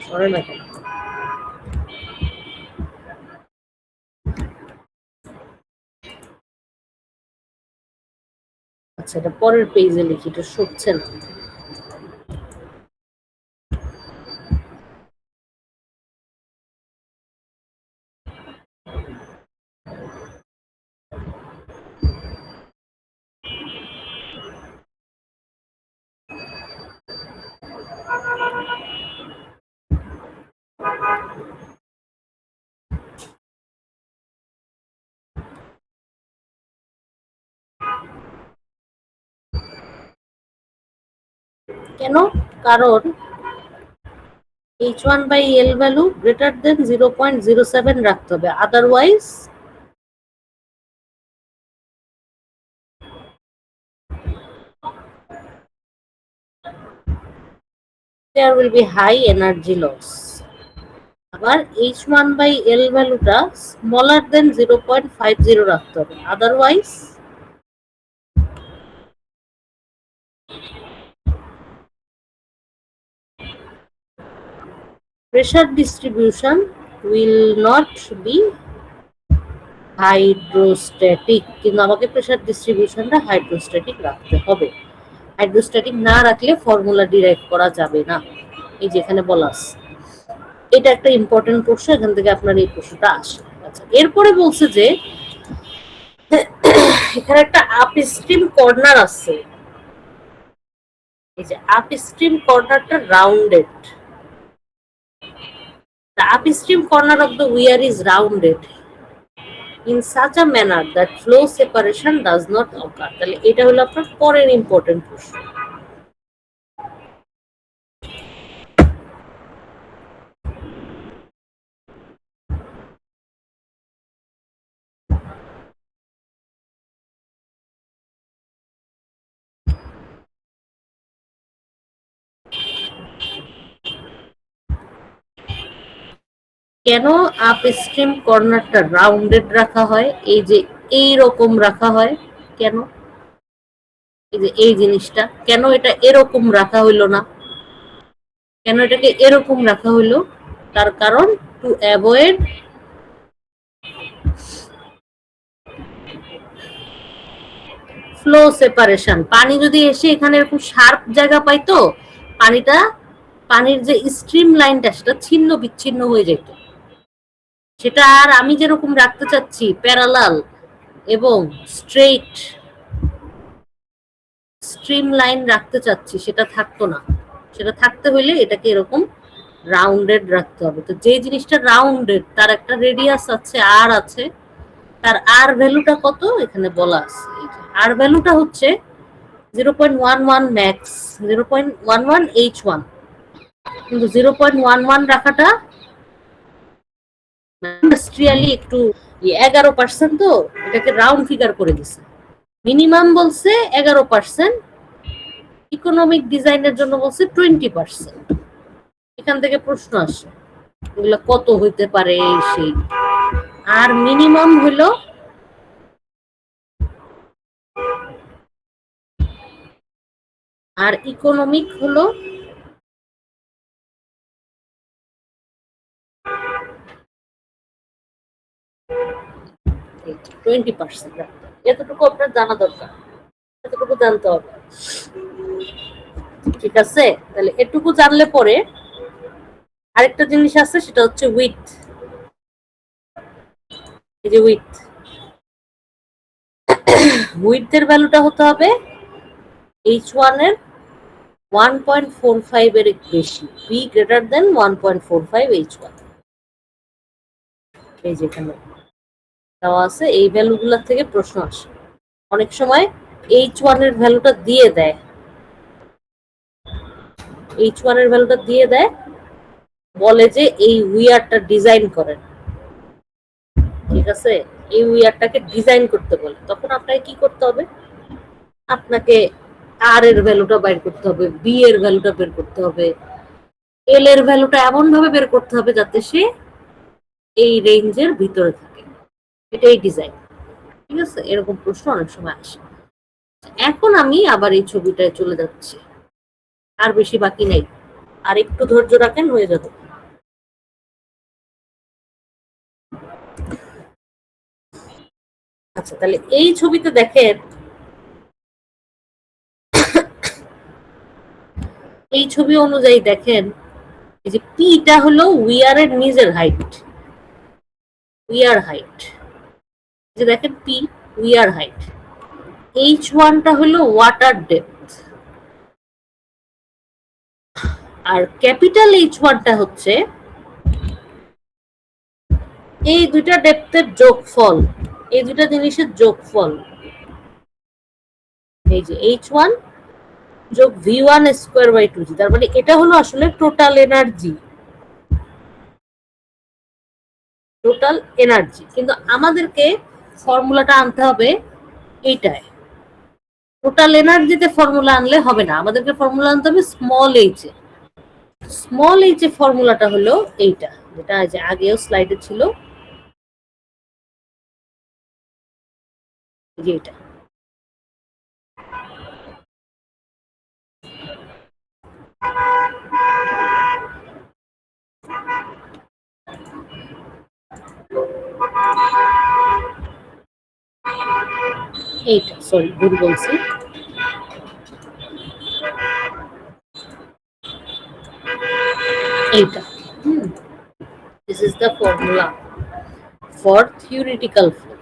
সরে না কেন? আচ্ছা, এটা পরের পেজে লিখি, এটা সরছে না। কেন? কারণ H1/L ভ্যালু গ্রেটার দেন 0.07 রাখতে হবে, otherwise there will be high energy loss। আবার H1/L ভ্যালুটা স্মলার দেন 0.50 রাখতে হবে, otherwise pressure distribution will not be hydrostatic. কিন্তু আমাকে প্রেসার ডিস্ট্রিবিউশনটা হাইড্রোস্ট্যাটিক রাখতে হবে। হাইড্রোস্ট্যাটিক না রাখলে ফর্মুলা ডিরাইভ করা যাবে না, এই যে এখানে বলা আছে। এটা একটা ইম্পর্টেন্ট প্রশ্ন, এখান থেকে আপনার এই প্রশ্নটা আসে। আচ্ছা, এরপরে বলছে যে এখানে একটা আপস্ট্রিম কর্নার আছে, এই যে আপস্ট্রিম কর্নারটা rounded. The upstream corner of the weir is rounded in such a manner that flow separation does not occur. তাহলে এটা হলো আপনার পরের ইম্পর্টেন্ট প্রশ্ন। কেন আপস্ট্রিম কর্নারটা রাউন্ডেড রাখা হয়, এই যে এই রকম রাখা হয় কেন, এই যে এই জিনিসটা কেন এটা এরকম রাখা হইলো না, কেন এটাকে এরকম রাখা হইলো? তার কারণ টু অ্যাভয়েড ফ্লো সেপারেশন। পানি যদি এসে এখানে এরকম শার্প জায়গা পাইতো, পানির যে স্ট্রিম লাইনটা সেটা ছিন্ন বিচ্ছিন্ন হয়ে যেত। সেটা আর আমি যেরকম রাখতে চাচ্ছি প্যারালাল এবং স্ট্রেইট স্ট্রিম লাইন রাখতে চাচ্ছি, সেটা থাকতো না। সেটা থাকতে হইলে এটাকে এরকম রাউন্ডেড রাখতে হবে। তো যে জিনিসটা রাউন্ডেড তার একটা রেডিয়াস আছে, আর আছে, তার আর ভ্যালুটা কত এখানে বলা আছে। আর ভ্যালুটা হচ্ছে 0.11 ম্যাক্স, 0.11 H1, কিন্তু 0.11 রাখাটা ইন্ডাস্ট্রিয়ালি একটু 11%, তো এটাকে রাউন্ড ফিগার করে দিছে। মিনিমাম বলছে 11%, ইকোনমিক ডিজাইনের জন্য বলছে 20%। এখান থেকে প্রশ্ন আসে এগুলো কত হইতে পারে সেই। আর মিনিমাম হলো আর ইকোনমিক হলো 20%। এতটুকু আপনার জানা দরকার, এতটুকু জানতে হবে, ঠিক আছে? তাহলে এটুকু জানলে পরে আরেকটা জিনিস আছে, সেটা হচ্ছে উইথ। এই যে উইথের ভ্যালুটা হতে হবে H1 এর 1.45 এর বেশি, বি গ্রেটার দেন 1.45 H1। এই যেখানে দেওয়া আছে এই ভ্যালুগুলোর থেকে প্রশ্ন আসে। অনেক সময় H1 এর ভ্যালুটা দিয়ে দেয়, H1 এর ভ্যালুটা দিয়ে দেয়, বলে যে এই উইয়ারটা ডিজাইন করেন, ঠিক আছে? এই উইয়ারটাকে ডিজাইন করতে বলে, তখন আপনাকে কি করতে হবে? আপনাকে আর এর ভ্যালুটা বের করতে হবে, বি এর ভ্যালুটা বের করতে হবে, এল এর ভ্যালুটা এমন ভাবে বের করতে হবে যাতে সে এই রেঞ্জের ভিতরে থাকে। এটাই ডিজাইন, ঠিক আছে? এরকম প্রশ্ন অনেক সময় আসে। এখন আমি আবার এই ছবিটায় চলে যাচ্ছি, আর বেশি বাকি নেই, আর একটু ধৈর্য রাখেন, হয়ে যাবে। আচ্ছা, তাহলে এই ছবিতে দেখেন, এই ছবি অনুযায়ী দেখেন, এই যে পিটা হলো উইয়ারের নিজের হাইট, উইয়ার হাইট, যে দেখেন পি উইয়ার হাইট। H1টা হলো ওয়াটার ডেপথ, আর ক্যাপিটাল H1টা হচ্ছে এই দুইটা ডেপথের যোগফল, এই দুইটা জিনিসের যোগফল। এই যে H1 যোগ V1 স্কয়ার বাই 2g, তার মানে এটা হলো আসলে টোটাল এনার্জি, টোটাল এনার্জি। কিন্তু আমাদেরকে ফর্মুলাটা আনতে হবে এইটায়। টোটাল এনার্জিতে ফর্মুলা আনলে হবে না, আমাদেরকে ফর্মুলা আনতে হবে small H A. Small H A ফর্মুলাটা হলো এইটা, যেটা যে আগেও স্লাইডে ছিল, যে এটা। এইটা, সরি ভুল বলছি, এইটা। This is the formula for theoretical flow.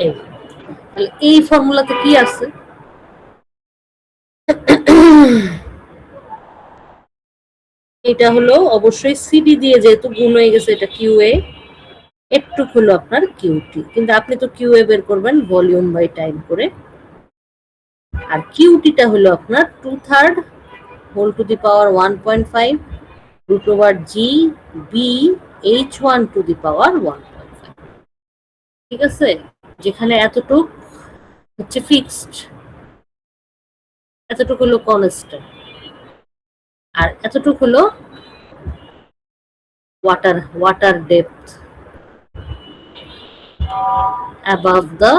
এই তাহলে এই ফর্মুলাতে কি আছে? এটা হলো অবশ্যই সিডি দিয়ে যেহেতু গুণ হয়ে গেছে, এটা কিউএ, একটু হলো আপনার কিউটি, কিন্তু আপনি তো কিউএ বের করবেন ভলিউম বাই টাইম করে, আর কিউটিটা হলো আপনার 2/3 whole to the power 1.5 root over G B H1 to the power 1.5। ঠিক আছে, যেখানে এতটুক হচ্ছে ফিক্সড, এতটুকু হলো কনস্ট্যান্ট, আর এতটুকু হলো water depth above the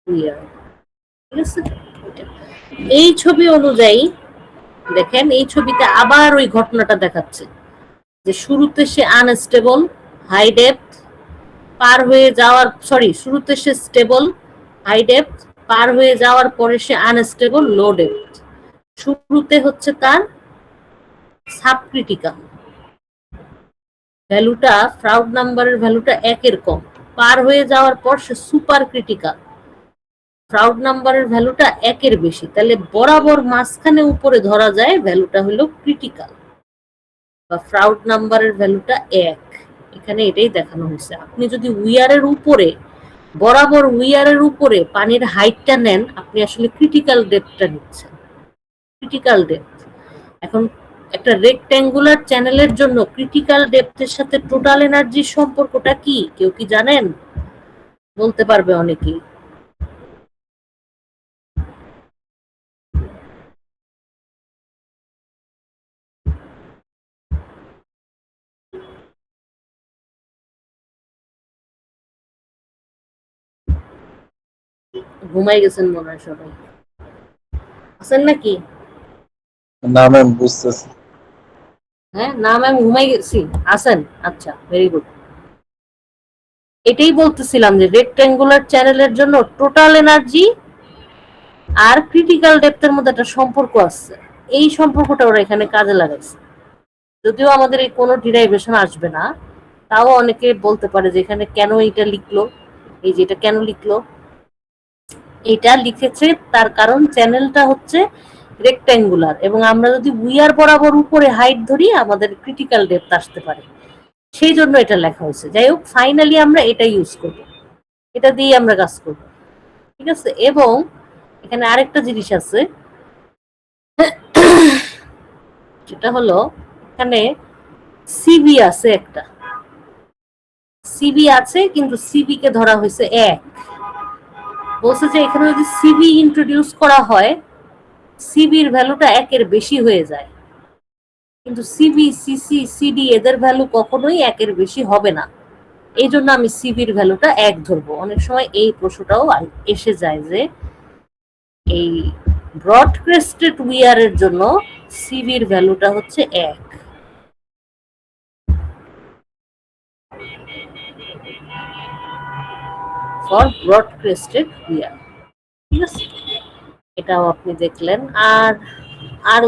weir. ঠিক আছে, এই ছবি অনুযায়ী দেখেন, এই ছবিতে আবার ওই ঘটনাটা দেখাচ্ছে যে শুরুতে সে আনস্টেবল হাই ডেপথ পার হয়ে যাওয়ার, শুরুতে সে স্টেবল হাই ডেপথ পার হয়ে যাওয়ার পরে সে আনস্টেবল লো ডেপথ। শুরুতে হচ্ছে তার সাবক্রিটিক্যাল ভ্যালুটা, ফ্রাউড নাম্বারের ভ্যালুটা 1-এর কম, পার হয়ে যাওয়ার পর সে সুপার ক্রিটিক্যাল, ফ্রাউড নাম্বারের ভ্যালুটা 1-এর বেশি, তাহলে বরাবর মাঝখানে উপরে ধরা যায় ভ্যালুটা হলো ক্রিটিক্যাল বা ফ্রাউড নাম্বারের ভ্যালুটা 1। এখানে এটাই দেখানো হয়েছে। আপনি যদি উইয়ারের উপরে, বরাবর উইয়ারের উপরে পানির হাইটটা নেন, আপনি আসলে ক্রিটিক্যাল ডেপথটা নিচ্ছেন, ক্রিটিক্যাল ডেপথ। এখন একটা রেক্ট্যাঙ্গুলার চ্যানেলের জন্য ক্রিটিক্যাল ডেপথের সাথে টোটাল এনার্জির সম্পর্কটা কি কেউ কি জানেন? বলতে পারবে অনেকেই। ঘুমাই গেছেন মনে হয় সবাই, আছেন নাকি? না ম্যাম, বুঝতেছি। হ্যাঁ, না ম্যাম ঘুমাই গেছি, আছেন? আচ্ছা, ভেরি গুড। এটাই বলতেছিলাম যে রেক্ট্যাঙ্গুলার চ্যানেলের জন্য টোটাল এনার্জি আর ক্রিটিক্যাল ডেপথের মধ্যে একটা সম্পর্ক আছে, এই সম্পর্কটা ওরা এখানে কাজে লাগাইছে। যদিও আমাদের এই কোনো ডিরাইভেশন আসবে না, তাও অনেকে বলতে পারে যে এখানে কেন এটা লিখলো, এই যে এটা কেন লিখলো। এটা লিখেছে তার কারণ চ্যানেলটা হচ্ছে রেক্ট্যাঙ্গুলার, এবং আমরা যদি উইয়ার বরাবর উপরে হাইট ধরি আমাদের ক্রিটিক্যাল ডেপথ আসতে পারে, সেই জন্য এটা লেখা হয়েছে। যাই হোক, ফাইনালি আমরা এটা ইউজ করব, এটা দিয়ে আমরা কাজ করব। ঠিক আছে, এবং এখানে আরেকটা জিনিস আছে, যেটা হলো এখানে সিবি আছে, একটা সিবি আছে, কিন্তু সিবি কে ধরা হয়েছে 1। বলছে যে এখানে যদি সিবি ইন্ট্রোডিউস করা হয়, সিবির ভ্যালুটা 1-এর বেশি হয়ে যায়, কিন্তু সিবি সিসি সিডি এদের ভ্যালু কখনোই 1-এর বেশি হবে না। এই জন্য আমি সিবির ভ্যালুটা 1 ধরবো। অনেক সময় এই প্রশ্নটাও এসে যায় যে এই ব্রড ক্রেস্টেড উইয়ারের জন্য সিবির ভ্যালুটা হচ্ছে 1। For broad crested weir. ঠিক আছে, এটাও আপনি দেখলেন। আর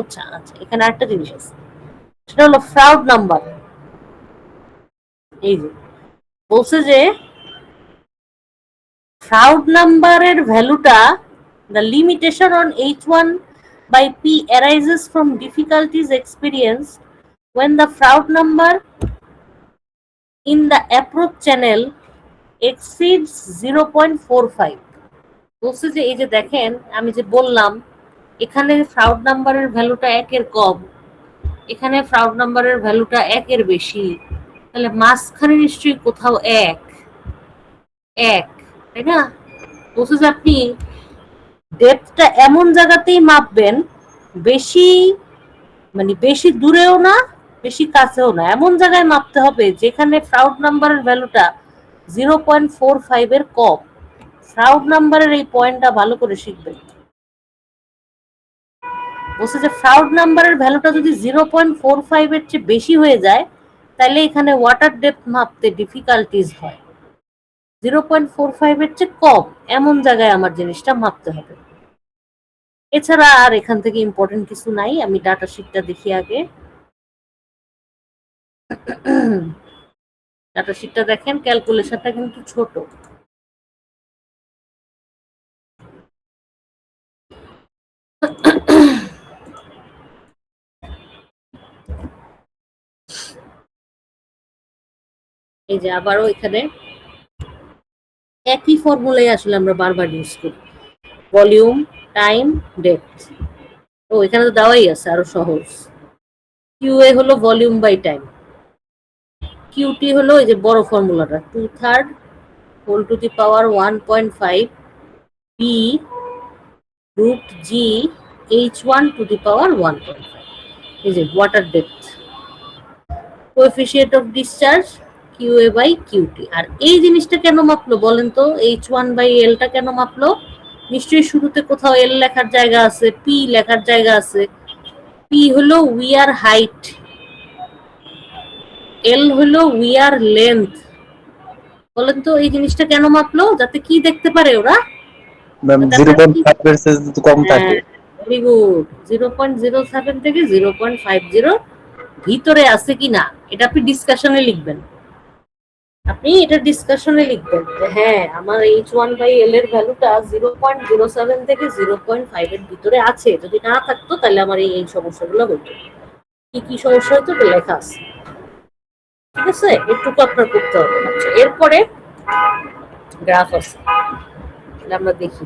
আচ্ছা, এখানে আরেকটা জিনিস আছে, সেটা হলো ফ্রাউড নাম্বার। এই যে বলছে যে ফ্রাউড নাম্বারের ভ্যালুটা, the limitation on H1 by P arises from difficulties experienced when the Froude number in the approach channel exceeds 0.45। বলছে যে এই যে দেখেন, আমি যে বললাম এখানে ফ্রাউড নাম্বারের ভ্যালুটা 1-এর কম, এখানে ফ্রাউড নাম্বারের ভ্যালুটা 1-এর বেশি, তাহলে মাঝখানে নিশ্চয়ই কোথাও 1, তাই না? বলছে যে আপনি ডেপথটা এমন জায়গাতেই মাপবেন, বেশি বেশি দূরেও না বেশি কাছেও না, এমন জায়গায় মাপতে হবে যেখানে ফ্রাউড নাম্বারের ভ্যালুটা 0.45-এর কম। ফ্রাউড নাম্বারের এই পয়েন্টটা ভালো করে শিখবেন। বলছে যে ফ্রাউড নাম্বারের ভ্যালুটা যদি 0.45-এর চেয়ে বেশি হয়ে যায়, তাহলে এখানে ওয়াটার ডেপথ মাপতে ডিফিকাল্টিজ হয়। 0.45-এর চেয়ে কম এমন জায়গায় আমার জিনিসটা মাপতে হবে। এছাড়া আর এখান থেকে ইম্পর্টেন্ট কিছু নাই। আমি ডাটা শিটটা দেখি আগে। ডাটা শিটটা দেখেন, ক্যালকুলেশনটা কিন্তু ছোট। এই যে আবারও এখানে একই ফর্মুলাই আসলে আমরা বারবার ইউজ করি, ভলিউম, টাইম, ডেপথ। ও এখানে তো দেওয়াই আছে, আরো সহজ। কিউএ হলো ভলিউম বাই টাইম, কিউটি হলো এই যে বড় ফর্মুলাটা 2/3 whole to the power 1.5 P root G H1 to the power 1.5। এই যে water depth, coefficient of discharge QA by QT. আর এই জিনিসটা কেন মাপলো বলেন তো, H1 বাই এলটা কেন মাপলো? নিশ্চয়ই শুরুতে কোথাও এল লেখার জায়গা আছে, পি লেখার জায়গা আছে। পি হলো উই আর হাইট, এল হলো উই আর লেন্থ। বলেন তো এই জিনিসটা কেন মাপলো? যাতে কি দেখতে পারে ওরা? ম্যাম 0.5 এর চেয়ে যদি কম থাকে। Very good. 0.07 থেকে 0.50 ভিতরে আছে কিনা এটা আপনি ডিসকাশনে লিখবেন। আপনি এটা ডিসকাশনে লিখবেন যে হ্যাঁ আমার H1/L এর ভ্যালুটা 0.07 থেকে 0.5 এর ভিতরে আছে। যদি না থাকতো তাহলে আমার এই সমস্যাগুলো হতো। কি কি সমস্যা হতো এটা লেখা আছে, ঠিক আছে? একটুকু আপনার করতে হবে। আচ্ছা, এরপরে গ্রাফ আছে, তাহলে আমরা দেখি।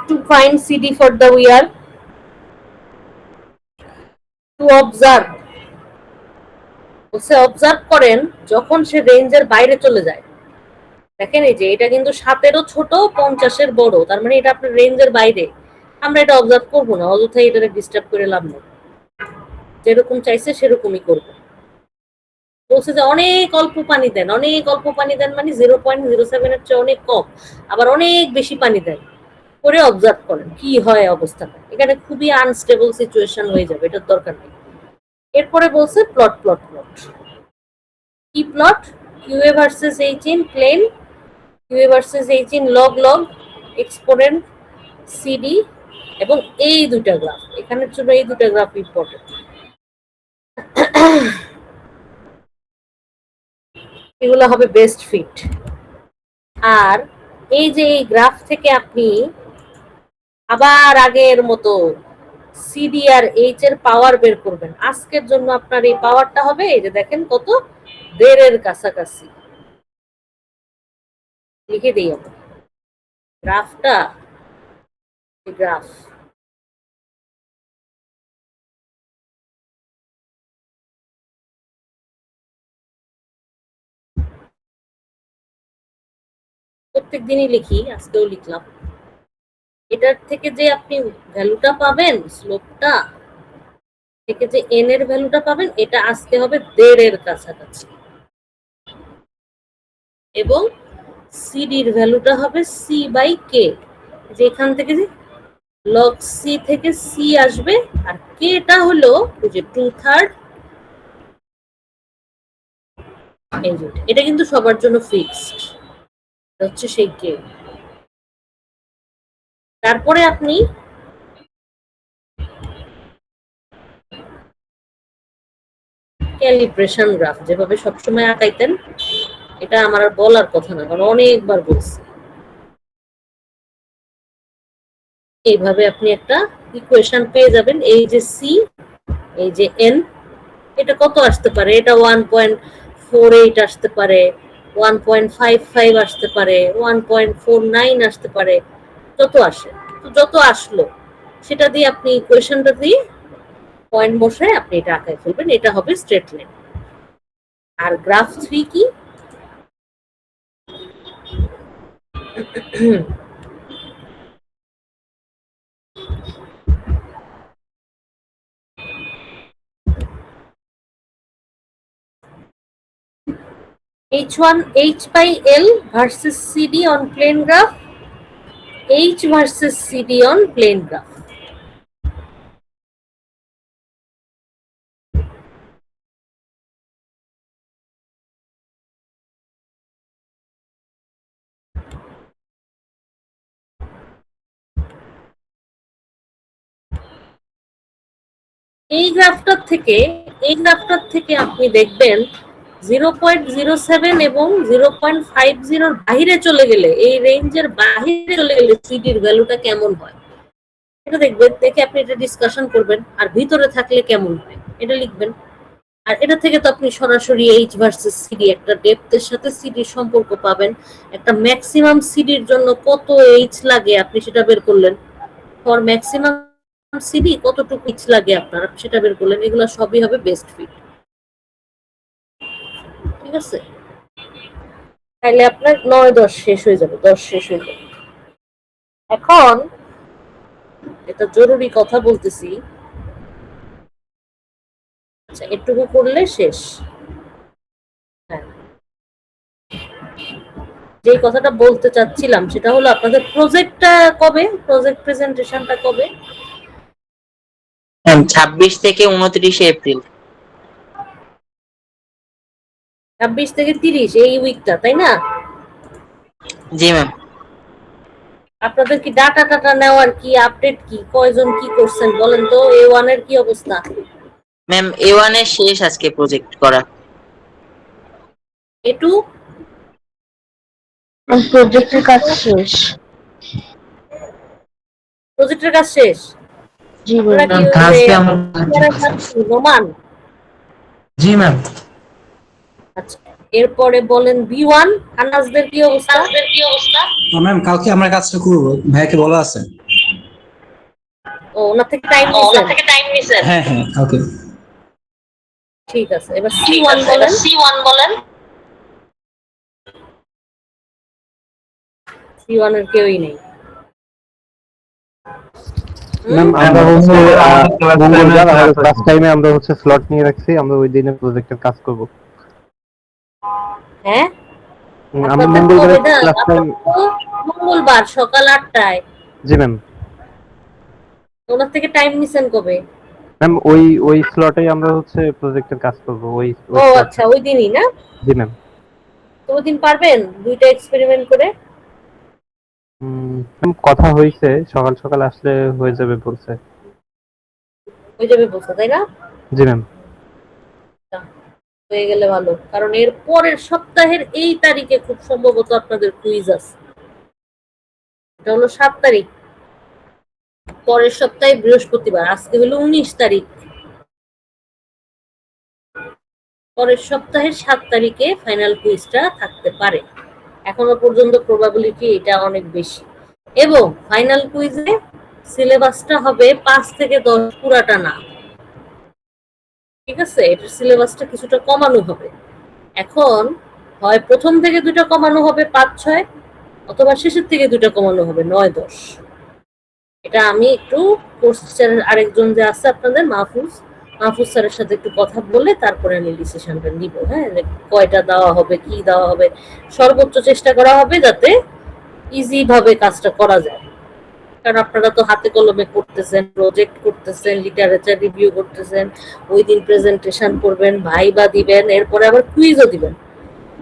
To find CD for the wear, to observe, observe করেন যখন সে রেঞ্জের বাইরে চলে যায়। দেখেন এই যে এটা কিন্তু 7-এরও ছোট, 50-এর বড়, তার মানে এটা আপনার রেঞ্জের বাইরে। আমরা এটা অবজার্ভ করবো না, অযথাই এটা ডিস্টার্ব করে লাভ নেই, যেরকম চাইছে সেরকমই করবো। বলছে যে অনেক অল্প পানি দেন, অনেক অল্প পানি দেন মানে 0.07 এর চেয়ে অনেক কম, আবার অনেক বেশি পানি দেন, করে অবজার্ভ করেন কি হয় অবস্থাটা। এখানে খুবই আনস্টেবল সিচুয়েশন হয়ে যাবে, এটার দরকার নেই। এরপরে বলছে প্লট প্লট প্লট। কি plot? QA versus H in plain, QA versus H in log log, exponent, CD, এবং এই দুইটা গ্রাফ। এখানের জন্য এই দুইটা গ্রাফ ইম্পর্টেন্ট। এগুলো হবে বেস্ট ফিট। আর এই যে এই গ্রাফ থেকে আপনি আবার আগের মতো সিডি আর এইচ এর পাওয়ার বের করবেন। আজকের জন্য আপনার এই পাওয়ারটা হবে এই যে দেখেন কত, 1.5-এর কাছাকাছি। লিখে দিই আমরা গ্রাফটা, গ্রাফ প্রত্যেক দিনই লিখি, আজকেও লিখলাম। এটার থেকে যে আপনি ভ্যালুটা পাবেন, স্লোপটা থেকে যে এন এর ভ্যালুটা পাবেন, এটা আসতে হবে 1.5-এর কাছাকাছি, এবং সিডির ভ্যালুটা হবে সি বাই কে। যেখান থেকে যে লগ সি থেকে সি আসবে, আর কেটা হলো ওই যে 2/3। এটা কিন্তু সবার জন্য ফিক্সড, হচ্ছে সেই কে। তারপরে আপনি ক্যালিব্রেশন গ্রাফ যেভাবে সবসময় আঁকাইতেন, এটা আমার আর বলার কথা না, কারণ অনেকবার বলছি। এইভাবে আপনি একটা ইকুয়েশন পেয়ে যাবেন। এই যে সি, এই যে এন, এটা কত আসতে পারে? এটা 1.48 আসতে পারে, 1.55 আসতে পারে, 1.49 আসতে পারে, যত আসে। তো যত আসলো সেটা দিয়ে আপনি ইকুয়েশনটা দিয়ে পয়েন্ট বসায় আপনি এটা আঁকায় ফেলবেন, এটা হবে স্ট্রেট লাইন। আর গ্রাফ 3 কি? H1H/L versus CD on plane graph, H versus CD on plane graph. এই গ্রাফটার থেকে আপনি দেখবেন 0.07 এবং 0.50 বাহিরে চলে গেলে, এই রেঞ্জের বাহিরে চলে গেলে সিডির ভ্যালুটা কেমন হয় এটা দেখবেন। দেখে আপনি এটা ডিসকাশন করবেন, আর ভিতরে থাকলে কেমন হয় এটা লিখবেন। আর এটা থেকে তো আপনি সরাসরি এইচ ভার্সেস সিডি একটা ডেপথের সাথে সিডির সম্পর্ক পাবেন। একটা ম্যাক্সিমাম সিডির জন্য কত এইচ লাগে আপনি সেটা বের করলেন, ফর ম্যাক্সিমাম সিডি কতটুকু এইচ লাগে আপনার সেটা বের করলেন। এগুলো সবই হবে বেস্ট ফিট, ঠিক আছে? তাহলে আপনার 9-10 শেষ হয়ে যাবে, 10 শেষ হয়ে যাবে। এখন এটা জরুরি কথা বলতেছি, আচ্ছা এটুকু করলে শেষ। হ্যাঁ, যে কথাটা বলতে চাচ্ছিলাম সেটা হলো আপনাদের প্রজেক্টটা কবে, প্রজেক্ট প্রেজেন্টেশনটা কবে? 26 থেকে 29 এপ্রিল। 26 থেকে 30 এই উইকটা, তাই না? জি ম্যাম। আপনাদের কি ডাটা টাটা নেওয়ার কি আপডেট, কি কয়জন কি করছেন বলেন তো? A1 এর কি অবস্থা? ম্যাম A1 এর শেষ আজকে প্রজেক্ট করা। A2 প্রজেক্টের কাজ শেষ। প্রজেক্টের কাজ শেষ। জি ওরা কি নোমান? জি ম্যাম। আচ্ছা, এরপরে বলেন B1 আনাসদের কি অবস্থা? ম্যাম কালকে আমরা কাজটা করবো, ভাইয়াকে বলা আছে। ও ওনার থেকে টাইম নিছেন? হ্যাঁ হ্যাঁ কালকে। ঠিক আছে, এবার C1 বলেন। C1 এর কেউই নেই। ম্যাম আমরা হচ্ছে মঙ্গলবার আর ক্লাস টাইমে আমরা হচ্ছে স্লট নিয়ে রাখছি, আমরা ওই দিনে প্রজেক্টের কাজ করব। হ্যাঁ, আমরা আপনাদের মঙ্গলবার কবে না? Class time. মঙ্গলবার সকাল 8টায়। জি ম্যাম। ওনার থেকে টাইম নিছেন কবে? ম্যাম ওই স্লটেই আমরা হচ্ছে প্রজেক্টের কাজ করব ওই ও আচ্ছা, ওই দিনই না? জি ম্যাম। তো ওই দিন পারবেন দুইটা এক্সপেরিমেন্ট করে? ম্যাম কথা হইছে সকাল সকাল আসলে হয়ে যাবে বলছে। হয়ে যাবে বলছে, তাই না? জি ম্যাম। হয়ে গেলে ভালো, কারণ এর পরের সপ্তাহের এই তারিখে খুব সম্ভবত আপনাদের কুইজ আছে। এটা হলো 7 তারিখ, পরের সপ্তাহে বৃহস্পতিবার, আজকে হলো 19 তারিখ। পরের সপ্তাহের 7 তারিখে ফাইনাল কুইজটা থাকতে পারে। এখনো পর্যন্ত প্রবাবিলিটি এটা অনেক বেশি। এবং ফাইনাল কুইজে সিলেবাসটা হবে 5 থেকে 10, পুরাটা না, ঠিক আছে? এটার সিলেবাসটা কিছুটা কমানো হবে। এখন হয় প্রথম থেকে 2টা কমানো হবে 5-6, অথবা শেষের থেকে 2টা কমানো হবে 9-10। এটা আমি একটু কোর্স টিচারের আরেকজন যে আছে আপনাদের মাহফুজ স্যারের সাথে একটু কথা বলে তারপরে আমি ডিসিশনটা নিব। হ্যাঁ, যে কয়টা দেওয়া হবে, কি দেওয়া হবে, সর্বোচ্চ চেষ্টা করা হবে যাতে ইজি ভাবে কাজটা করা যায়। কারণ আপনারা তো হাতে কলমে করতেছেন, প্রজেক্ট করতেছেন, লিটারেচার রিভিউ করতেছেন, ওই দিন প্রেজেন্টেশন করবেন, ভাইবা দিবেন, এরপরে আবার কুইজও দিবেন।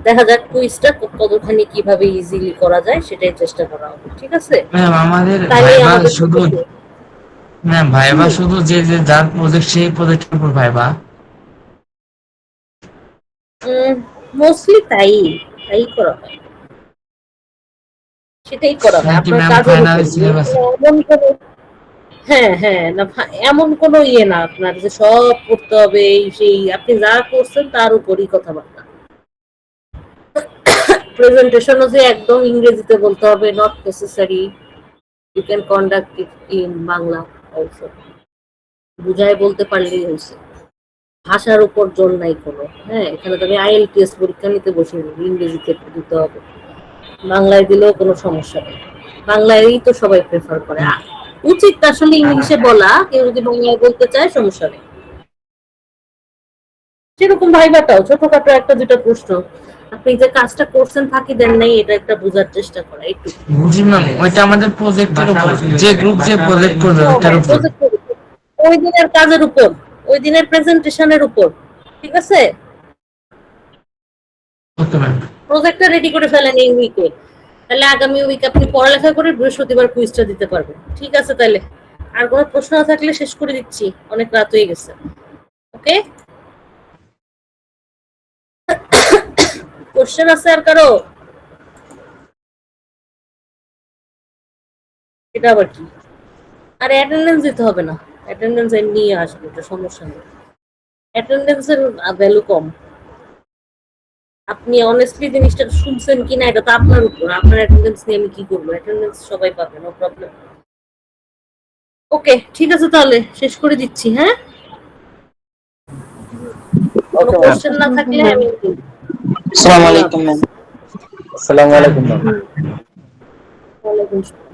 দেখা যাক কুইজটা কতখানি কিভাবে ইজিলি করা যায় সেটাই চেষ্টা করা হবে, ঠিক আছে? ম্যাম আমাদের তাহলে ভাইবা আমাদের শুধু ম্যাম ভাইবা শুধু যে যে যার প্রজেক্ট সেই প্রজেক্টের উপর ভাইবা। মোস্টলি তাই করা হয়, সেটাই করা হয় নাকি আপনার ম্যাম কাজের ফাইনাল উপর। সিলেবাস? এমন কোনো, হ্যাঁ হ্যাঁ, না এমন কোনো ইয়ে না আপনার যে সব করতে হবে এই সেই, আপনি যা করছেন তার উপরই কথাবার্তা। প্রেজেন্টেশনও যে একদম ইংরেজিতে বলতে হবে, not necessary, you can conduct it in Bangla also, বুঝায় বলতে পারলেই হয়েছে। ভাষার উপর জোর নাই কোনো। হ্যাঁ, এখানে তো আমি IELTS পরীক্ষা নিতে বসে ইংরেজিতে দিতে হবে, বাংলায় দিলেও কোনো সমস্যা নেই, বাংলায়ই তো সবাই প্রেফার করে। উচিত আসলে ইংলিশে বলা, কেউ যদি বাংলায় বলতে চায় সমস্যা নেই। সেরকম ভাইবাটাও ছোটখাটো 1-2টা প্রশ্ন, আপনি যে কাজটা করছেন ফাঁকি দেন নাই, এটা একটা বোঝার চেষ্টা করা একটু। বুঝি ম্যাম, ওইটা আমাদের প্রজেক্টের উপর, যে গ্রুপ যে প্রজেক্ট করবে ওটার উপর। ওই দিনের কাজের উপর, ওই দিনের প্রেজেন্টেশনের উপর, ঠিক আছে? Okay ma'am. প্রজেক্টটা রেডি করে ফেলেন এই উইকে, তাহলে আগামী উইক আপনি পড়ালেখা করে বৃহস্পতিবার কুইজটা দিতে পারবেন, ঠিক আছে? তাহলে আর কোনো প্রশ্ন না থাকলে শেষ করে দিচ্ছি, অনেক রাত হয়ে গেছে। ওকে, কোশ্চেন আছে আর কারো? এটা আবার কি? আর অ্যাটেন্ডেন্স দিতে হবে না, অ্যাটেন্ডেন্স এমনি আসবে, এটা সমস্যা নেই। অ্যাটেন্ডেন্সের ভ্যালু কম। আপনি অনেস্টলি জিনিসটা শুনছেন কিনা এটা তো আপনার উপর। আপনার অ্যাটেন্ডেন্স নিয়ে আমি কি করবো? অ্যাটেন্ডেন্স সবাই পাবে, নো প্রবলেম। ওকে, ঠিক আছে, তাহলে শেষ করে দিচ্ছি। হ্যাঁ, কোনো কোশ্চেন না থাকলে আমি আসসালামু আলাইকুম ম্যাম। আসসালামু আলাইকুম ম্যাম। ওয়ালাইকুম আসসালাম।